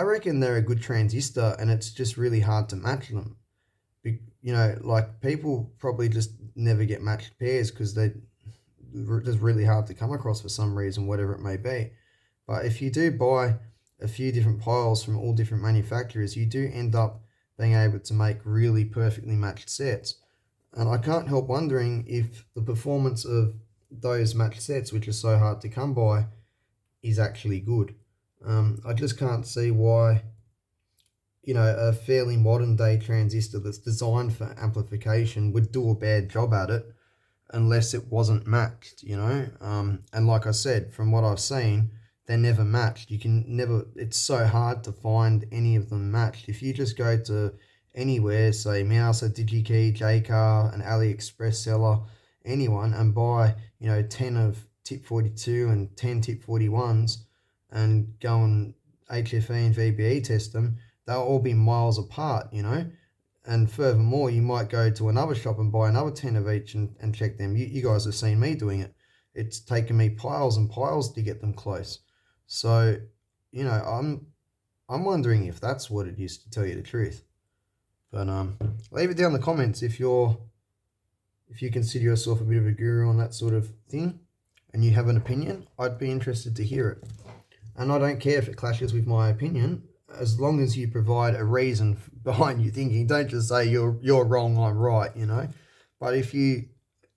reckon they're a good transistor, and it's just really hard to match them. Like, people probably just never get matched pairs because they're just really hard to come across for some reason, whatever it may be. But if you do buy a few different piles from all different manufacturers, you do end up being able to make really perfectly matched sets. And I can't help wondering if the performance of those matched sets, which are so hard to come by, is actually good. I just can't see why, a fairly modern day transistor that's designed for amplification would do a bad job at it unless it wasn't matched, and like I said, from what I've seen, they're never matched. It's so hard to find any of them matched. If you just go to anywhere, say Mouser, DigiKey, Jcar, an AliExpress seller, anyone, and buy, 10 of tip 42 and 10 tip 41s, and go and HFE and VBE test them, they'll all be miles apart, And furthermore, you might go to another shop and buy another 10 of each and check them. You guys have seen me doing it. It's taken me piles and piles to get them close. So, I'm wondering if that's what it is, to tell you the truth. But leave it down in the comments if you consider yourself a bit of a guru on that sort of thing and you have an opinion. I'd be interested to hear it. And I don't care if it clashes with my opinion, as long as you provide a reason behind your thinking. Don't just say you're wrong, I'm right, But if you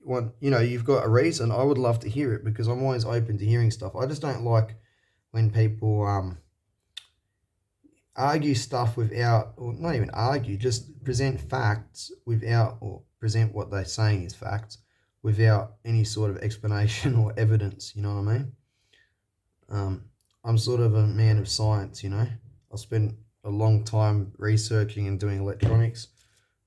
want, you've got a reason, I would love to hear it, because I'm always open to hearing stuff. I just don't like when people argue stuff without, or not even argue, just present facts without, or present what they're saying is facts without any sort of explanation or evidence, you know what I mean? I'm sort of a man of science, I spend a long time researching and doing electronics,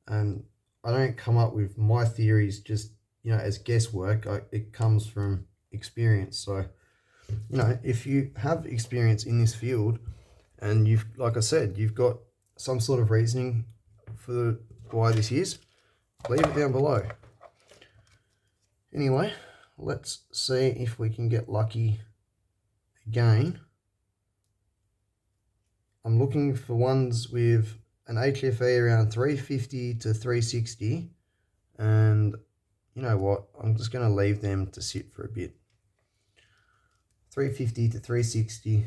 and I don't come up with my theories just, as guesswork. It comes from experience. So, if you have experience in this field and you've, like I said, you've got some sort of reasoning for why this is, leave it down below. Anyway, let's see if we can get lucky again. I'm looking for ones with an HFE around 350 to 360, and you know what, I'm just going to leave them to sit for a bit. 350 to 360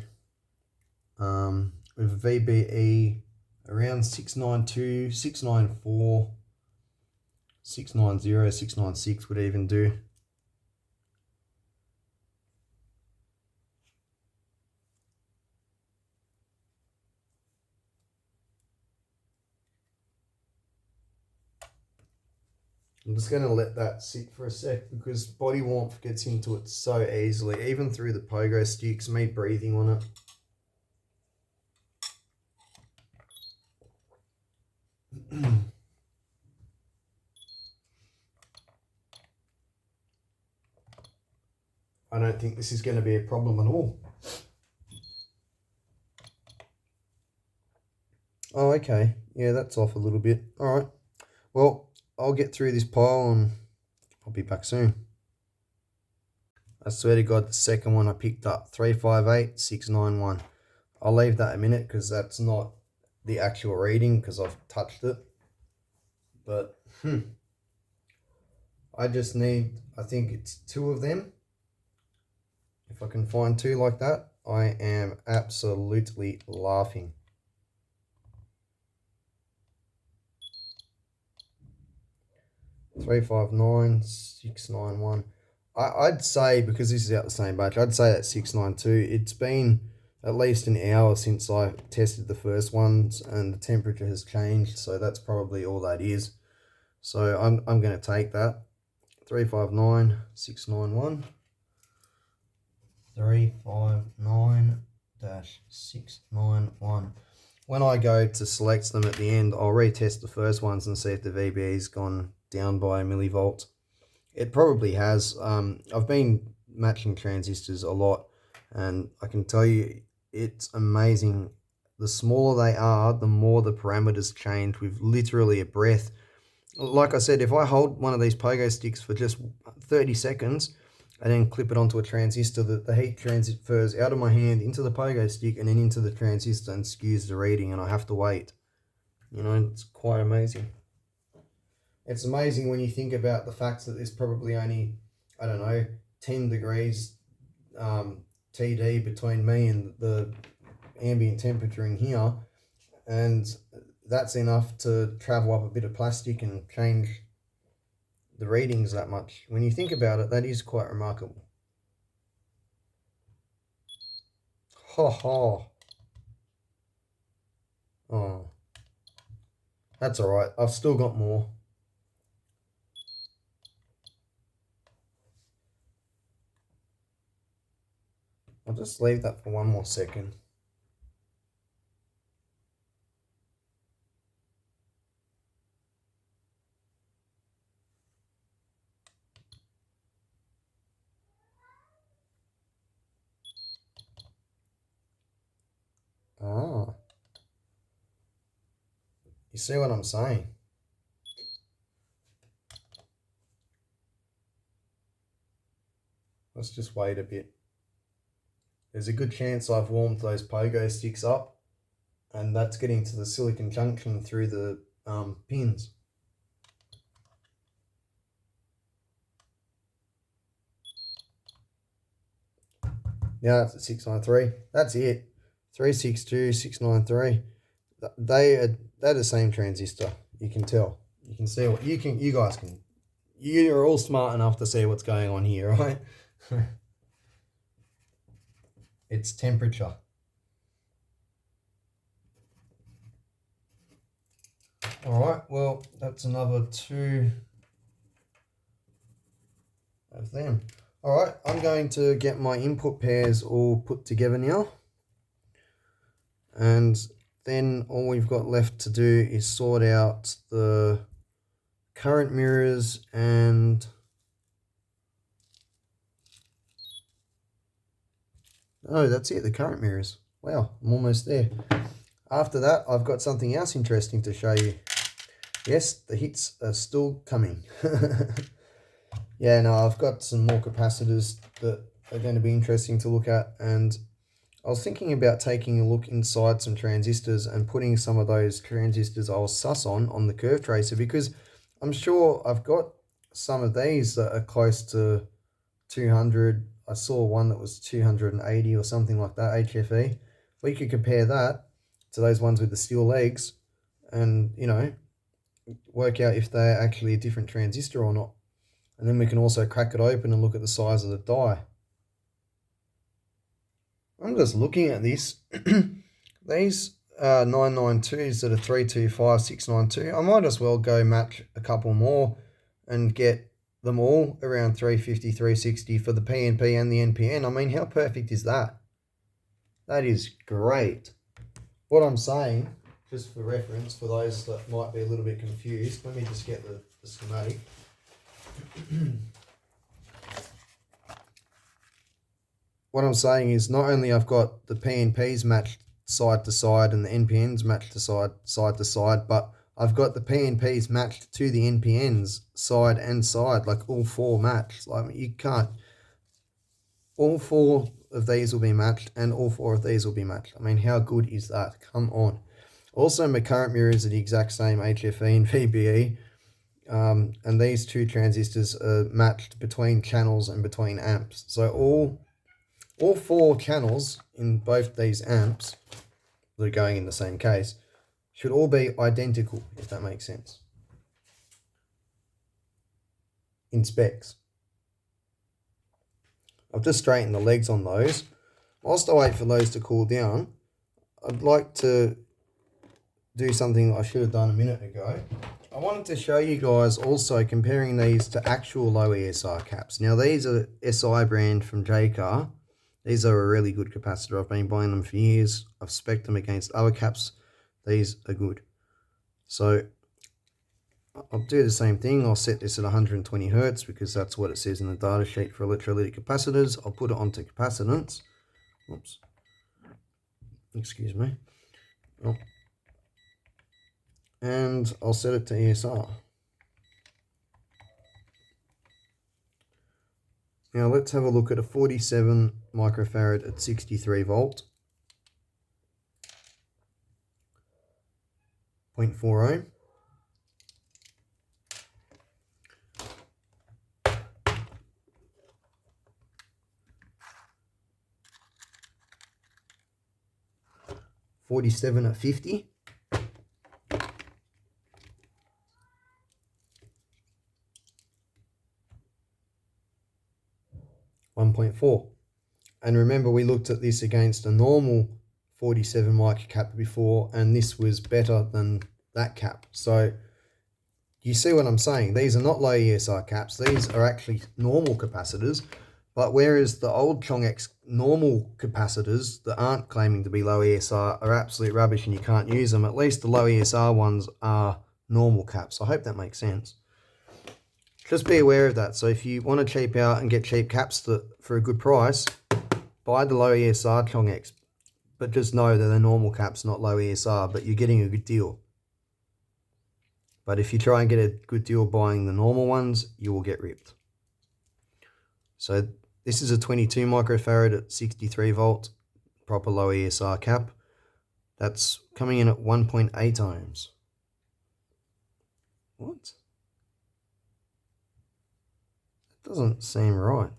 with a VBE around 692, 694, 690, 696 would even do. I'm just going to let that sit for a sec because body warmth gets into it so easily, even through the pogo sticks, me breathing on it. I don't think this is going to be a problem at all. Oh, okay. Yeah, that's off a little bit. All right. Well, I'll get through this pile and I'll be back soon. I swear to God, the second one I picked up, 358691. I'll leave that a minute because that's not the actual reading because I've touched it. But I just need, I think it's 2 of them. If I can find 2 like that, I am absolutely laughing. Three, 5, 9, 6, 9, 1. I'd say, because this is out the same batch, I'd say that's 692. It's been at least an hour since I tested the first ones and the temperature has changed, so that's probably all that is. So I'm going to take that. 359 691. 359-691. When I go to select them at the end, I'll retest the first ones and see if the VBE's gone down by a millivolt. It probably has. I've been matching transistors a lot, and I can tell you it's amazing. The smaller they are, the more the parameters change with literally a breath. Like I said, if I hold one of these pogo sticks for just 30 seconds and then clip it onto a transistor, the heat transfers out of my hand into the pogo stick and then into the transistor and skews the reading, and I have to wait. It's quite amazing. It's amazing when you think about the fact that there's probably only, 10 degrees TD between me and the ambient temperature in here, and that's enough to travel up a bit of plastic and change the readings that much. When you think about it, that is quite remarkable. Ha ha. Oh, that's all right. I've still got more. I'll just leave that for one more second. Ah, you see what I'm saying? Let's just wait a bit. There's a good chance I've warmed those pogo sticks up, and that's getting to the silicon junction through the pins. Yeah, that's at 693. That's it. 362, 693. They're the same transistor. You can tell. You can see what you guys can. You're all smart enough to see what's going on here, right? It's temperature. All right, well, that's another 2 of them. All right, I'm going to get my input pairs all put together now. And then all we've got left to do is sort out the current mirrors and oh, that's it, the current mirrors. Wow, I'm almost there. After that, I've got something else interesting to show you. Yes, the hits are still coming. Yeah, no, I've got some more capacitors that are going to be interesting to look at, and I was thinking about taking a look inside some transistors and putting some of those transistors I was sus on the curve tracer, because I'm sure I've got some of these that are close to 200. I saw one that was 280 or something like that, HFE. We could compare that to those ones with the steel legs and, you know, work out if they're actually a different transistor or not. And then we can also crack it open and look at the size of the die. I'm just looking at this. These 992s that are 325692, I might as well go match a couple more and get them all around 350, 360 for the PNP and the NPN. I mean, how perfect is that? That is great. What I'm saying, just for reference, for those that might be a little bit confused, let me just get the schematic. What I'm saying is not only I've got the PNPs matched side to side and the NPNs matched to side to side, but I've got the PNPs matched to the NPNs side and side, like all four matched. Like you can't, all four of these will be matched and all four of these will be matched. I mean, how good is that? Come on. Also, my current mirrors are the exact same HFE and VBE. And these two transistors are matched between channels and between amps. So all four channels in both these amps that are going in the same case should all be identical, if that makes sense, in specs. I've just straightened the legs on those. Whilst I wait for those to cool down, I'd like to do something I should have done a minute ago. I wanted to show you guys also comparing these to actual low ESR caps. Now these are SI brand from JCar. These are a really good capacitor. I've been buying them for years. I've spec'd them against other caps. These are good. So I'll do the same thing. I'll set this at 120 Hertz because that's what it says in the data sheet for electrolytic capacitors. I'll put it onto capacitance. Oops. Excuse me. Oh. And I'll set it to ESR. Now let's have a look at a 47 microfarad at 63 volt. 0.4 ohm. .47 at 50. 1.4. And remember, we looked at this against a normal 47 mic cap before, and this was better than that cap. So you see what I'm saying? These are not low ESR caps. These are actually normal capacitors. But whereas the old chongx normal capacitors that aren't claiming to be low ESR are absolute rubbish and you can't use them, at least the low ESR ones are normal caps. I hope that makes sense. Just be aware of that. So if you want to cheap out and get cheap caps for a good price, buy the low ESR chongx. But just know that they're normal caps, not low ESR, but you're getting a good deal. But if you try and get a good deal buying the normal ones, you will get ripped. So this is a 22 microfarad at 63 volt, proper low ESR cap. That's coming in at 1.8 ohms. What? That doesn't seem right.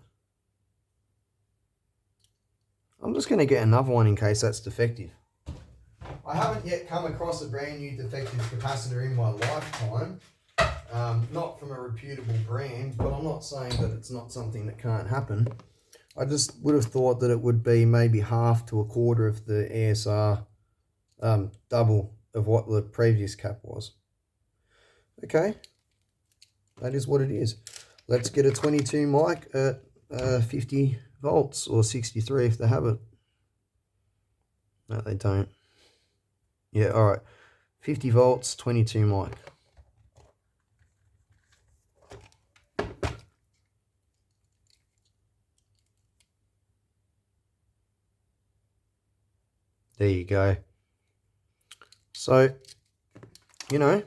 I'm just going to get another one in case that's defective. I haven't yet come across a brand new defective capacitor in my lifetime. Not from a reputable brand, but I'm not saying that it's not something that can't happen. I just would have thought that it would be maybe half to a quarter of the ESR, double of what the previous cap was. Okay, that is what it is. Let's get a 22 mic at 50 volts or 63 if they have it. No, they don't. Yeah, all right. 50 volts, 22 mic. There you go. So, you know,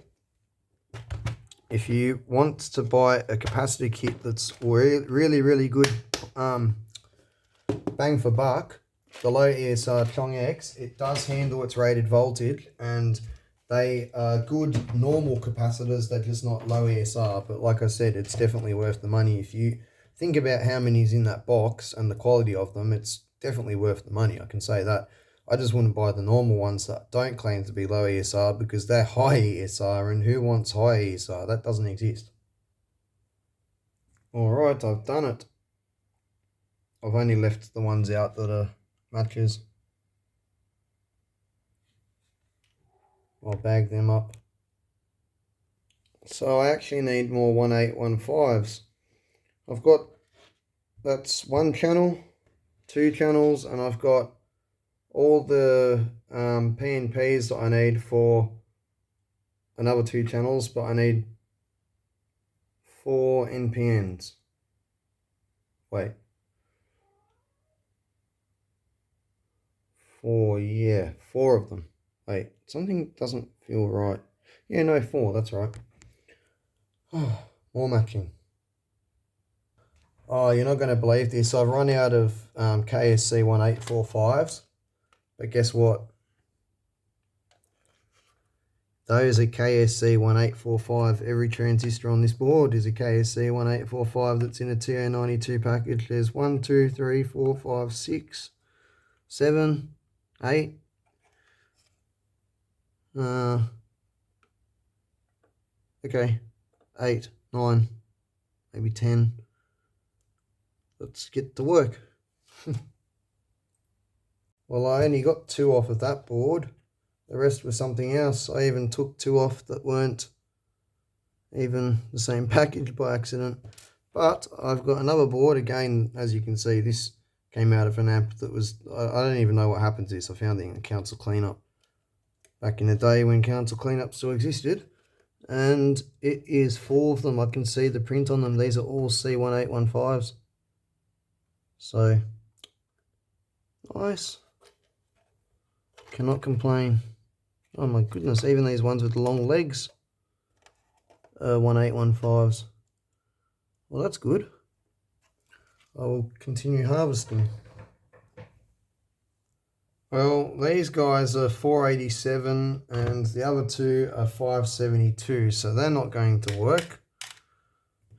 if you want to buy a capacitor kit that's really good bang for buck, the low ESR chongx, it does handle its rated voltage, and they are good normal capacitors. They're just not low ESR, but like I said, it's definitely worth the money. If you think about how many's in that box and the quality of them, it's definitely worth the money, I can say that. I just wouldn't buy the normal ones that don't claim to be low ESR, because they're high ESR, and who wants high ESR? That doesn't exist. Alright, I've done it. I've only left the ones out that are matches. I'll bag them up. So I actually need more 1815s. I've got, that's one channel, two channels, and I've got all the PNPs that I need for another two channels, but I need 4 NPNs. Wait. 4, yeah, 4 of them. Wait, something doesn't feel right. Yeah, no, 4, that's right. More matching. Oh, you're not going to believe this. I've run out of KSC 1845s. But guess what? Those are KSC 1845. Every transistor on this board is a KSC 1845 that's in a TO92 package. There's 1, 2, 3, 4, 5, 6, 7, 8. Okay, 8, 9, maybe 10. Let's get to work. Well, I only got 2 off of that board. The rest was something else. I even took 2 off that weren't even the same package by accident. But I've got another board. Again, as you can see, this came out of an amp that was, I don't even know what happened to this. I found it in a council cleanup back in the day when council cleanup still existed. And it is 4 of them. I can see the print on them. These are all C1815s. So, nice. Cannot complain. Oh my goodness, even these ones with the long legs are 1815s. Well, that's good. I will continue harvesting. Well, these guys are 487 and the other 2 are 572, so they're not going to work.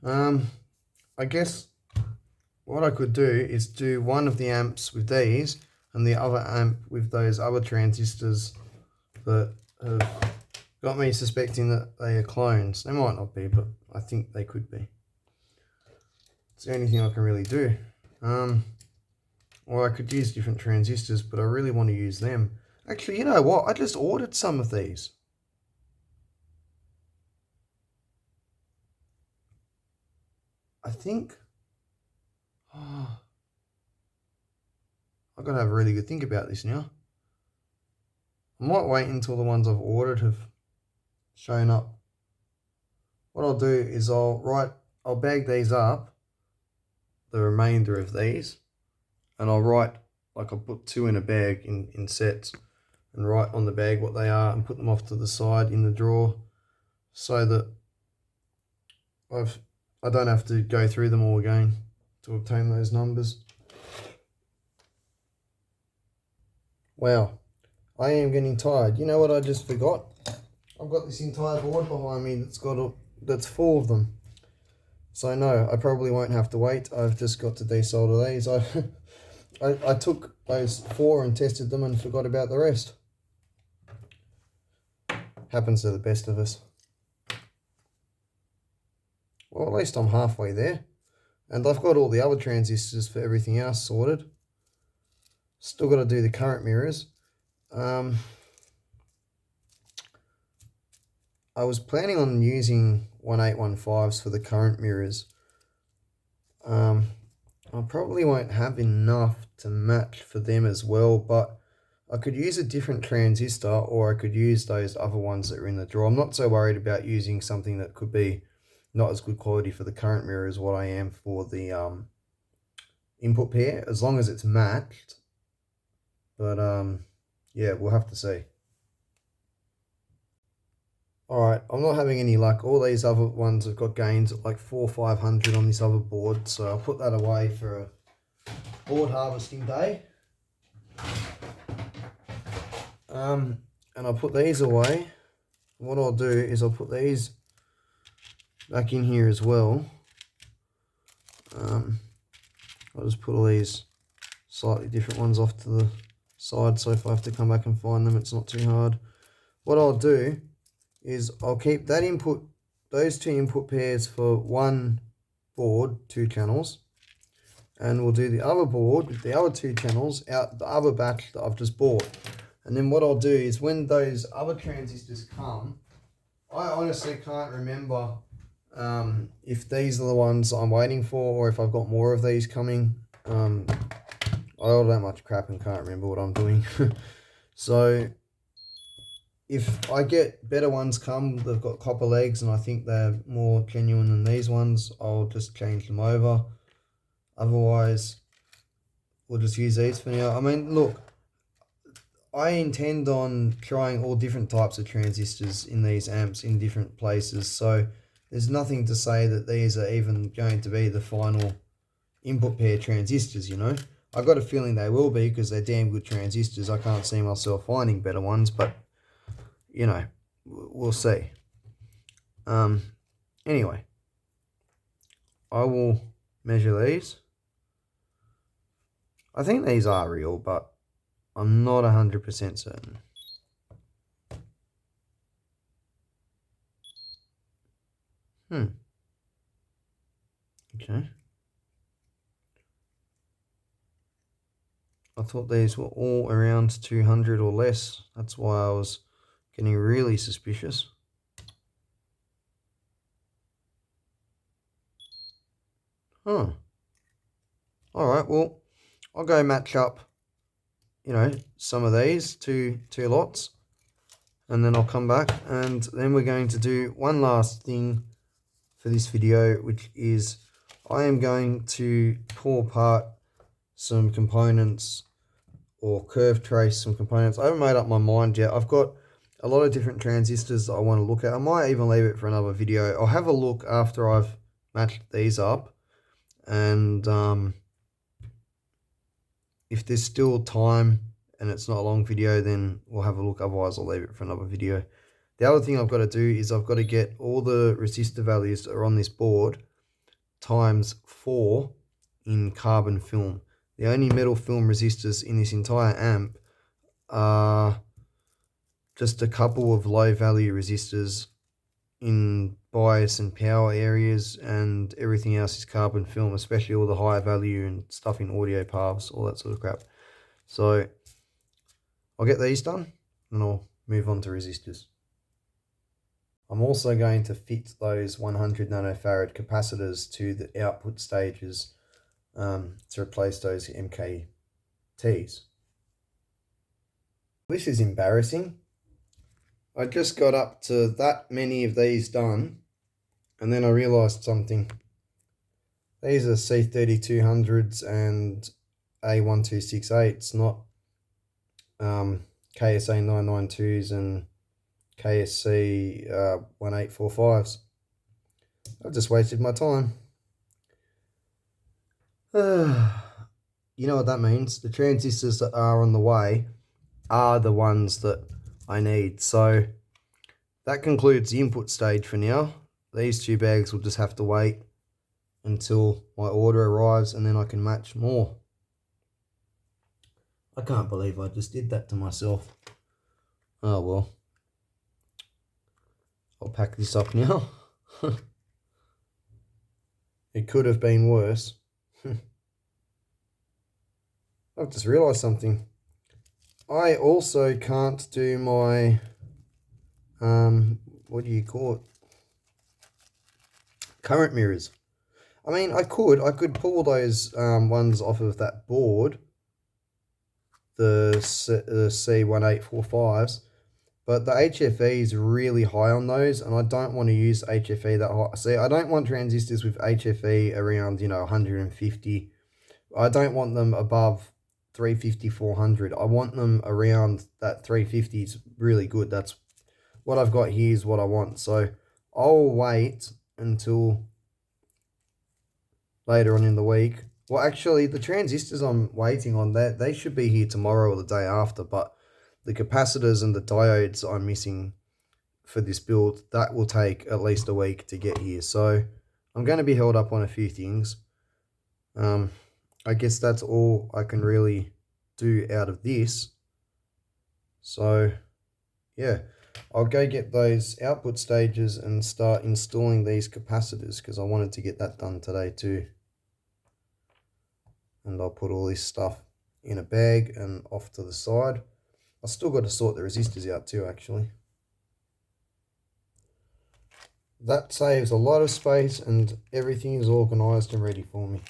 I guess what I could do is do one of the amps with these and the other amp with those other transistors that have got me suspecting that they are clones. They might not be, but I think they could be. It's the only thing I can really do. Or I could use different transistors, but I really want to use them. Actually, you know what? I just ordered some of these. I think... Oh, I've got to have a really good think about this now. I might wait until the ones I've ordered have shown up. What I'll do is I'll bag these up, the remainder of these, and I'll write, like I'll put 2 in a bag in sets and write on the bag what they are and put them off to the side in the drawer so that I don't have to go through them all again to obtain those numbers. Wow, I am getting tired. You know what I just forgot? I've got this entire board behind me that's 4 of them. So no, I probably won't have to wait. I've just got to desolder these. I took those 4 and tested them and forgot about the rest. Happens to the best of us. Well, at least I'm halfway there. And I've got all the other transistors for everything else sorted. Still got to do the current mirrors. I was planning on using 1815s for the current mirrors. I probably won't have enough to match for them as well, but I could use a different transistor, or I could use those other ones that are in the drawer. I'm not so worried about using something that could be not as good quality for the current mirror as what I am for the input pair, as long as it's matched. But yeah, we'll have to see. Alright, I'm not having any luck. All these other ones have got gains at like 400 or 500 on this other board, so I'll put that away for a board harvesting day. And I'll put these away. What I'll do is I'll put these back in here as well. I'll just put all these slightly different ones off to the side, so if I have to come back and find them, it's not too hard. What I'll do is I'll keep that input, those two input pairs for one board, 2 channels, and we'll do the other board with the other 2 channels out the other batch that I've just bought. And then what I'll do is when those other transistors come, I honestly can't remember if these are the ones I'm waiting for or if I've got more of these coming. I order that much crap and can't remember what I'm doing. So if I get better ones come, they've got copper legs and I think they're more genuine than these ones, I'll just change them over. Otherwise, we'll just use these for now. I mean, look, I intend on trying all different types of transistors in these amps in different places, so there's nothing to say that these are even going to be the final input pair transistors, you know. I've got a feeling they will be because they're damn good transistors. I can't see myself finding better ones, but, you know, we'll see. Anyway, I will measure these. I think these are real, but I'm not 100% certain. Okay. I thought these were all around 200 or less. That's why I was getting really suspicious. Huh. Alright, well, I'll go match up, you know, some of these, two lots, and then I'll come back, and then we're going to do one last thing for this video, which is I am going to pull apart some components or curve trace some components. I haven't made up my mind yet. I've got a lot of different transistors that I want to look at. I might even leave it for another video. I'll have a look after I've matched these up, and if there's still time and it's not a long video, then we'll have a look. Otherwise, I'll leave it for another video. The other thing I've got to do is I've got to get all the resistor values that are on this board times 4 in carbon film. The only metal film resistors in this entire amp are just a couple of low value resistors in bias and power areas, and everything else is carbon film, especially all the higher value and stuff in audio paths, all that sort of crap. So I'll get these done and I'll move on to resistors. I'm also going to fit those 100 nanofarad capacitors to the output stages to replace those MKTs. This is embarrassing. I just got up to that many of these done, and then I realised something. These are C3200s and A1268s, not KSA 992s and KSC 1845s. I've just wasted my time. You know what that means? The transistors that are on the way are the ones that I need. So that concludes the input stage for now. These 2 bags will just have to wait until my order arrives, and then I can match more. I can't believe I just did that to myself. Oh well. I'll pack this up now. It could have been worse. I've just realised something. I also can't do my, what do you call it? Current mirrors. I mean, I could pull those ones off of that board, the C1845s, but the HFE is really high on those, and I don't want to use HFE that high. See, I don't want transistors with HFE around, 150. I don't want them above 350, 400. I want them around that 350 is really good. That's what I've got here is what I want. So I'll wait until later on in the week. Well, actually, the transistors I'm waiting on, they should be here tomorrow or the day after, but the capacitors and the diodes I'm missing for this build, that will take at least a week to get here. So I'm going to be held up on a few things. I guess that's all I can really do out of this. So yeah, I'll go get those output stages and start installing these capacitors because I wanted to get that done today too. And I'll put all this stuff in a bag and off to the side. I still got to sort the resistors out too, actually. That saves a lot of space and everything is organized and ready for me.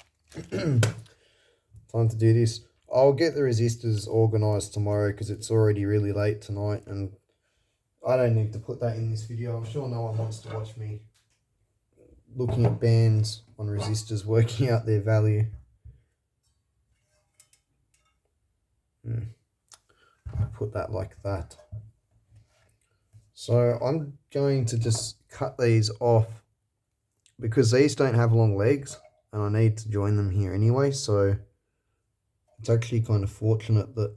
Time to do this. I'll get the resistors organized tomorrow because it's already really late tonight and I don't need to put that in this video. I'm sure no one wants to watch me looking at bands on resistors, working out their value. I'll put that like that. So I'm going to just cut these off because these don't have long legs and I need to join them here anyway. So it's actually kind of fortunate that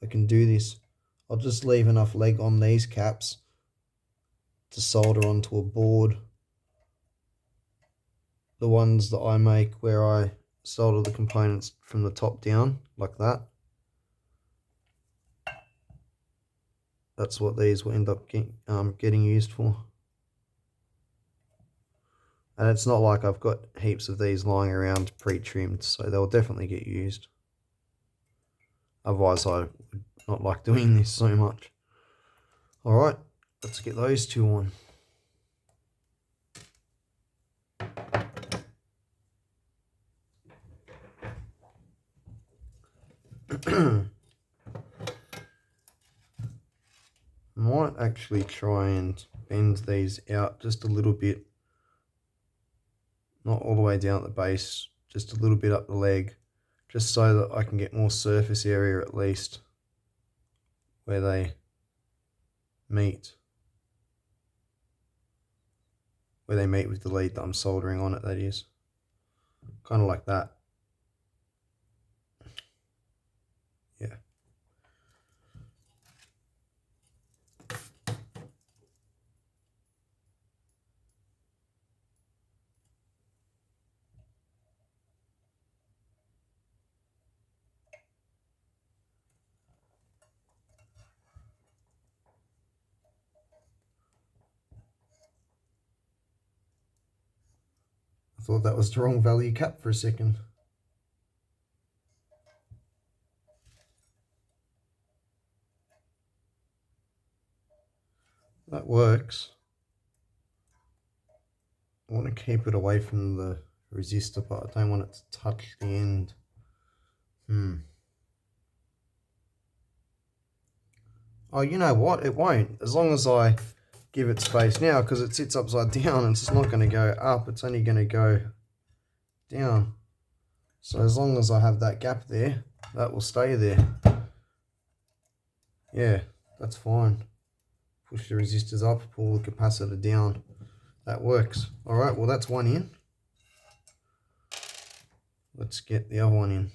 I can do this. I'll just leave enough leg on these caps to solder onto a board. The ones that I make where I solder the components from the top down like that. That's what these will end up getting used for. And it's not like I've got heaps of these lying around pre-trimmed, so they'll definitely get used. Otherwise I would not like doing this so much. Alright, let's get those two on. Might actually try and bend these out just a little bit. Not all the way down at the base, just a little bit up the leg, just so that I can get more surface area at least where they meet. Where they meet with the lead that I'm soldering on it, that is. Kind of like that. Yeah. I thought that was the wrong value cap for a second. That works. I want to keep it away from the resistor, but I don't want it to touch the end. Oh, you know what? It won't. As long as I give it space now, because it sits upside down, it's not going to go up. It's only going to go down. So as long as I have that gap there, that will stay there. Yeah, that's fine. Push the resistors up, pull the capacitor down. That works. All right, well, that's one in. Let's get the other one in.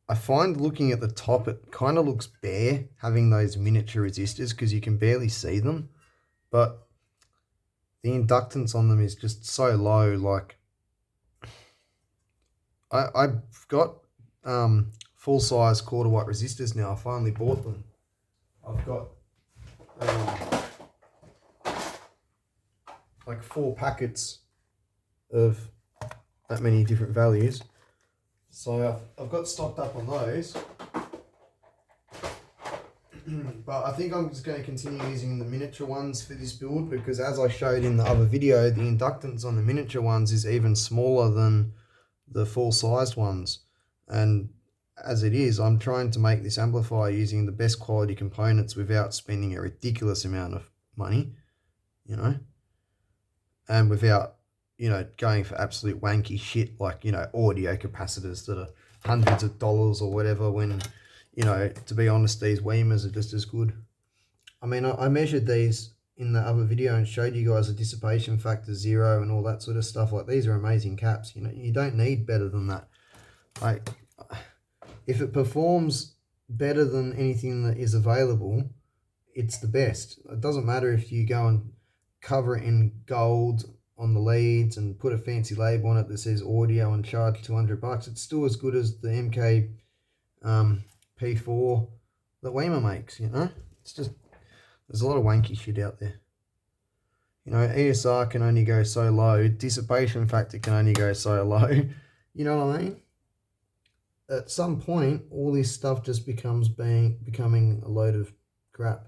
I find looking at the top, it kind of looks bare having those miniature resistors because you can barely see them, but the inductance on them is just so low. Like I've got full size quarter white resistors now. I finally bought them. I've got like 4 packets of that many different values. So I've got stocked up on those. But I think I'm just going to continue using the miniature ones for this build because as I showed in the other video, the inductance on the miniature ones is even smaller than the full-sized ones. And as it is, I'm trying to make this amplifier using the best quality components without spending a ridiculous amount of money, you know, and without, you know, going for absolute wanky shit like, you know, audio capacitors that are hundreds of dollars or whatever when, you know, to be honest, these Weimers are just as good. I mean, I measured these in the other video and showed you guys the dissipation factor 0 and all that sort of stuff. Like, these are amazing caps. You know, you don't need better than that. Like, if it performs better than anything that is available, it's the best. It doesn't matter if you go and cover it in gold on the leads and put a fancy label on it that says audio and charge $200. It's still as good as the MK P4 that Weimer makes, you know? It's just, there's a lot of wanky shit out there. You know, ESR can only go so low. Dissipation factor can only go so low. You know what I mean? At some point, all this stuff just becoming a load of crap.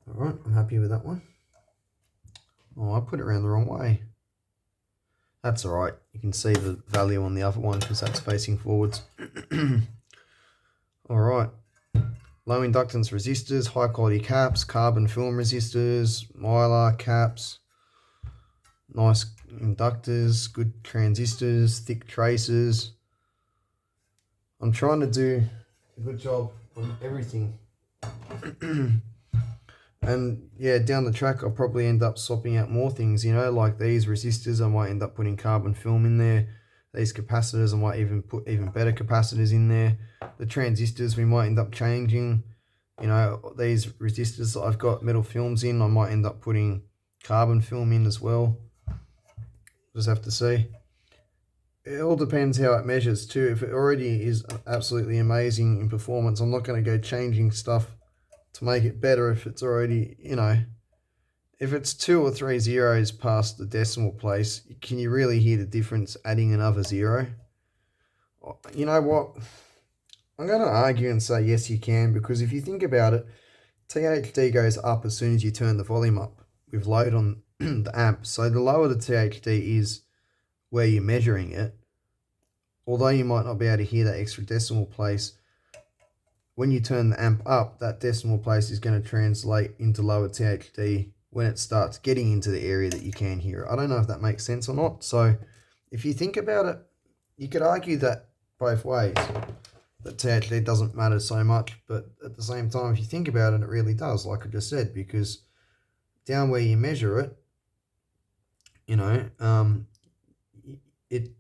All right, I'm happy with that one. Oh, I put it around the wrong way. That's all right. You can see the value on the other one because that's facing forwards. All right. Low inductance resistors, high quality caps, carbon film resistors, mylar caps, nice inductors, good transistors, thick traces. I'm trying to do a good job on everything. And yeah, down the track, I'll probably end up swapping out more things, you know, like these resistors, I might end up putting carbon film in there. These capacitors, I might even put even better capacitors in there. The transistors, we might end up changing. You know, these resistors that I've got metal films in, I might end up putting carbon film in as well. Just have to see. It all depends how it measures too. If it already is absolutely amazing in performance, I'm not going to go changing stuff to make it better if it's already, you know, if it's 2 or 3 zeros past the decimal place, can you really hear the difference adding another 0? You know what? I'm going to argue and say yes, you can, because if you think about it, THD goes up as soon as you turn the volume up with load on the amp. So the lower the THD is where you're measuring it, although you might not be able to hear that extra decimal place, when you turn the amp up, that decimal place is going to translate into lower THD when it starts getting into the area that you can hear it. I don't know if that makes sense or not. So if you think about it, you could argue that both ways, that THD doesn't matter so much, but at the same time, if you think about it, it really does, like I just said, because down where you measure it, you know,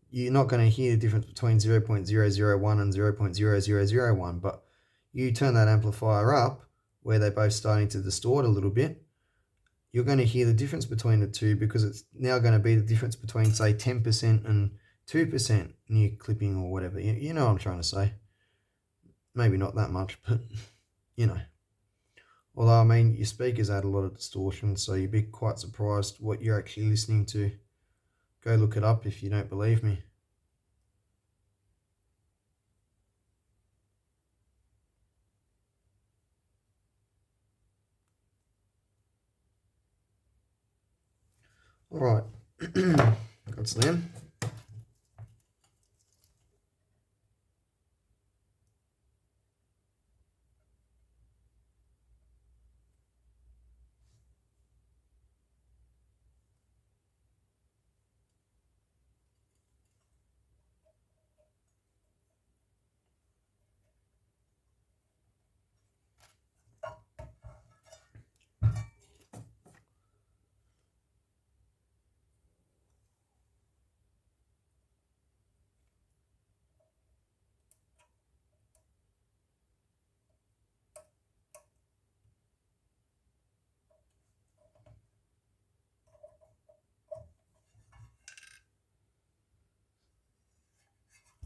you're not going to hear the difference between 0.001 and 0.0001, but you turn that amplifier up where they're both starting to distort a little bit, you're going to hear the difference between the two, because it's now going to be the difference between, say, 10% and 2% near clipping or whatever. You know what I'm trying to say. Maybe not that much, but, you know. Although, I mean, your speakers add a lot of distortion, so you'd be quite surprised what you're actually listening to. Go look it up if you don't believe me. All right, got Slim.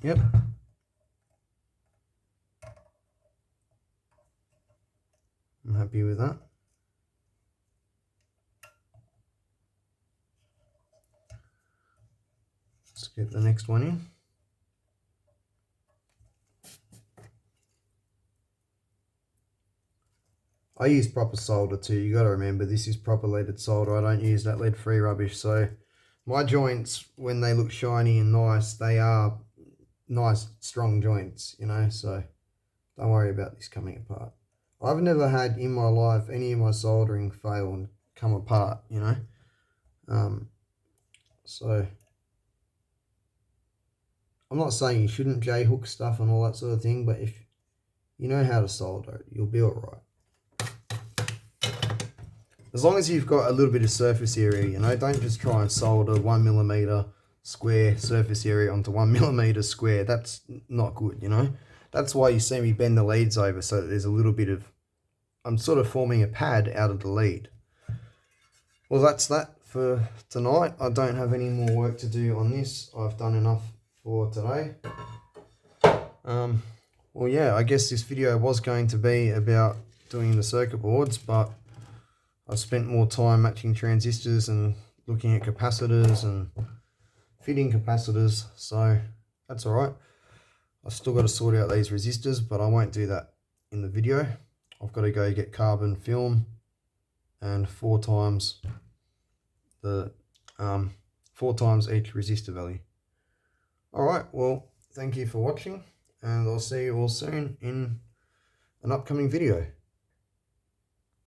Yep. I'm happy with that. get the next one in. I use proper solder too. You got to remember this is proper leaded solder. I don't use that lead-free rubbish. So my joints, when they look shiny and nice, they are nice, strong joints, you know. So don't worry about this coming apart. I've never had in my life any of my soldering fail and come apart, you know. So I'm not saying you shouldn't J-hook stuff and all that sort of thing, but if you know how to solder it, you'll be all right. As long as you've got a little bit of surface area, you know, don't just try and solder 1mm square surface area onto 1mm square. That's not good, you know. That's why you see me bend the leads over so that there's a little bit of, I'm sort of forming a pad out of the lead. Well, that's that for tonight. I don't have any more work to do on this. I've done enough for today. Well, yeah, I guess this video was going to be about doing the circuit boards, but I've spent more time matching transistors and looking at capacitors and fitting capacitors, so that's all right. I've still got to sort out these resistors, but I won't do that in the video. I've got to go get carbon film and 4 times each resistor value. All right, well, thank you for watching, and I'll see you all soon in an upcoming video.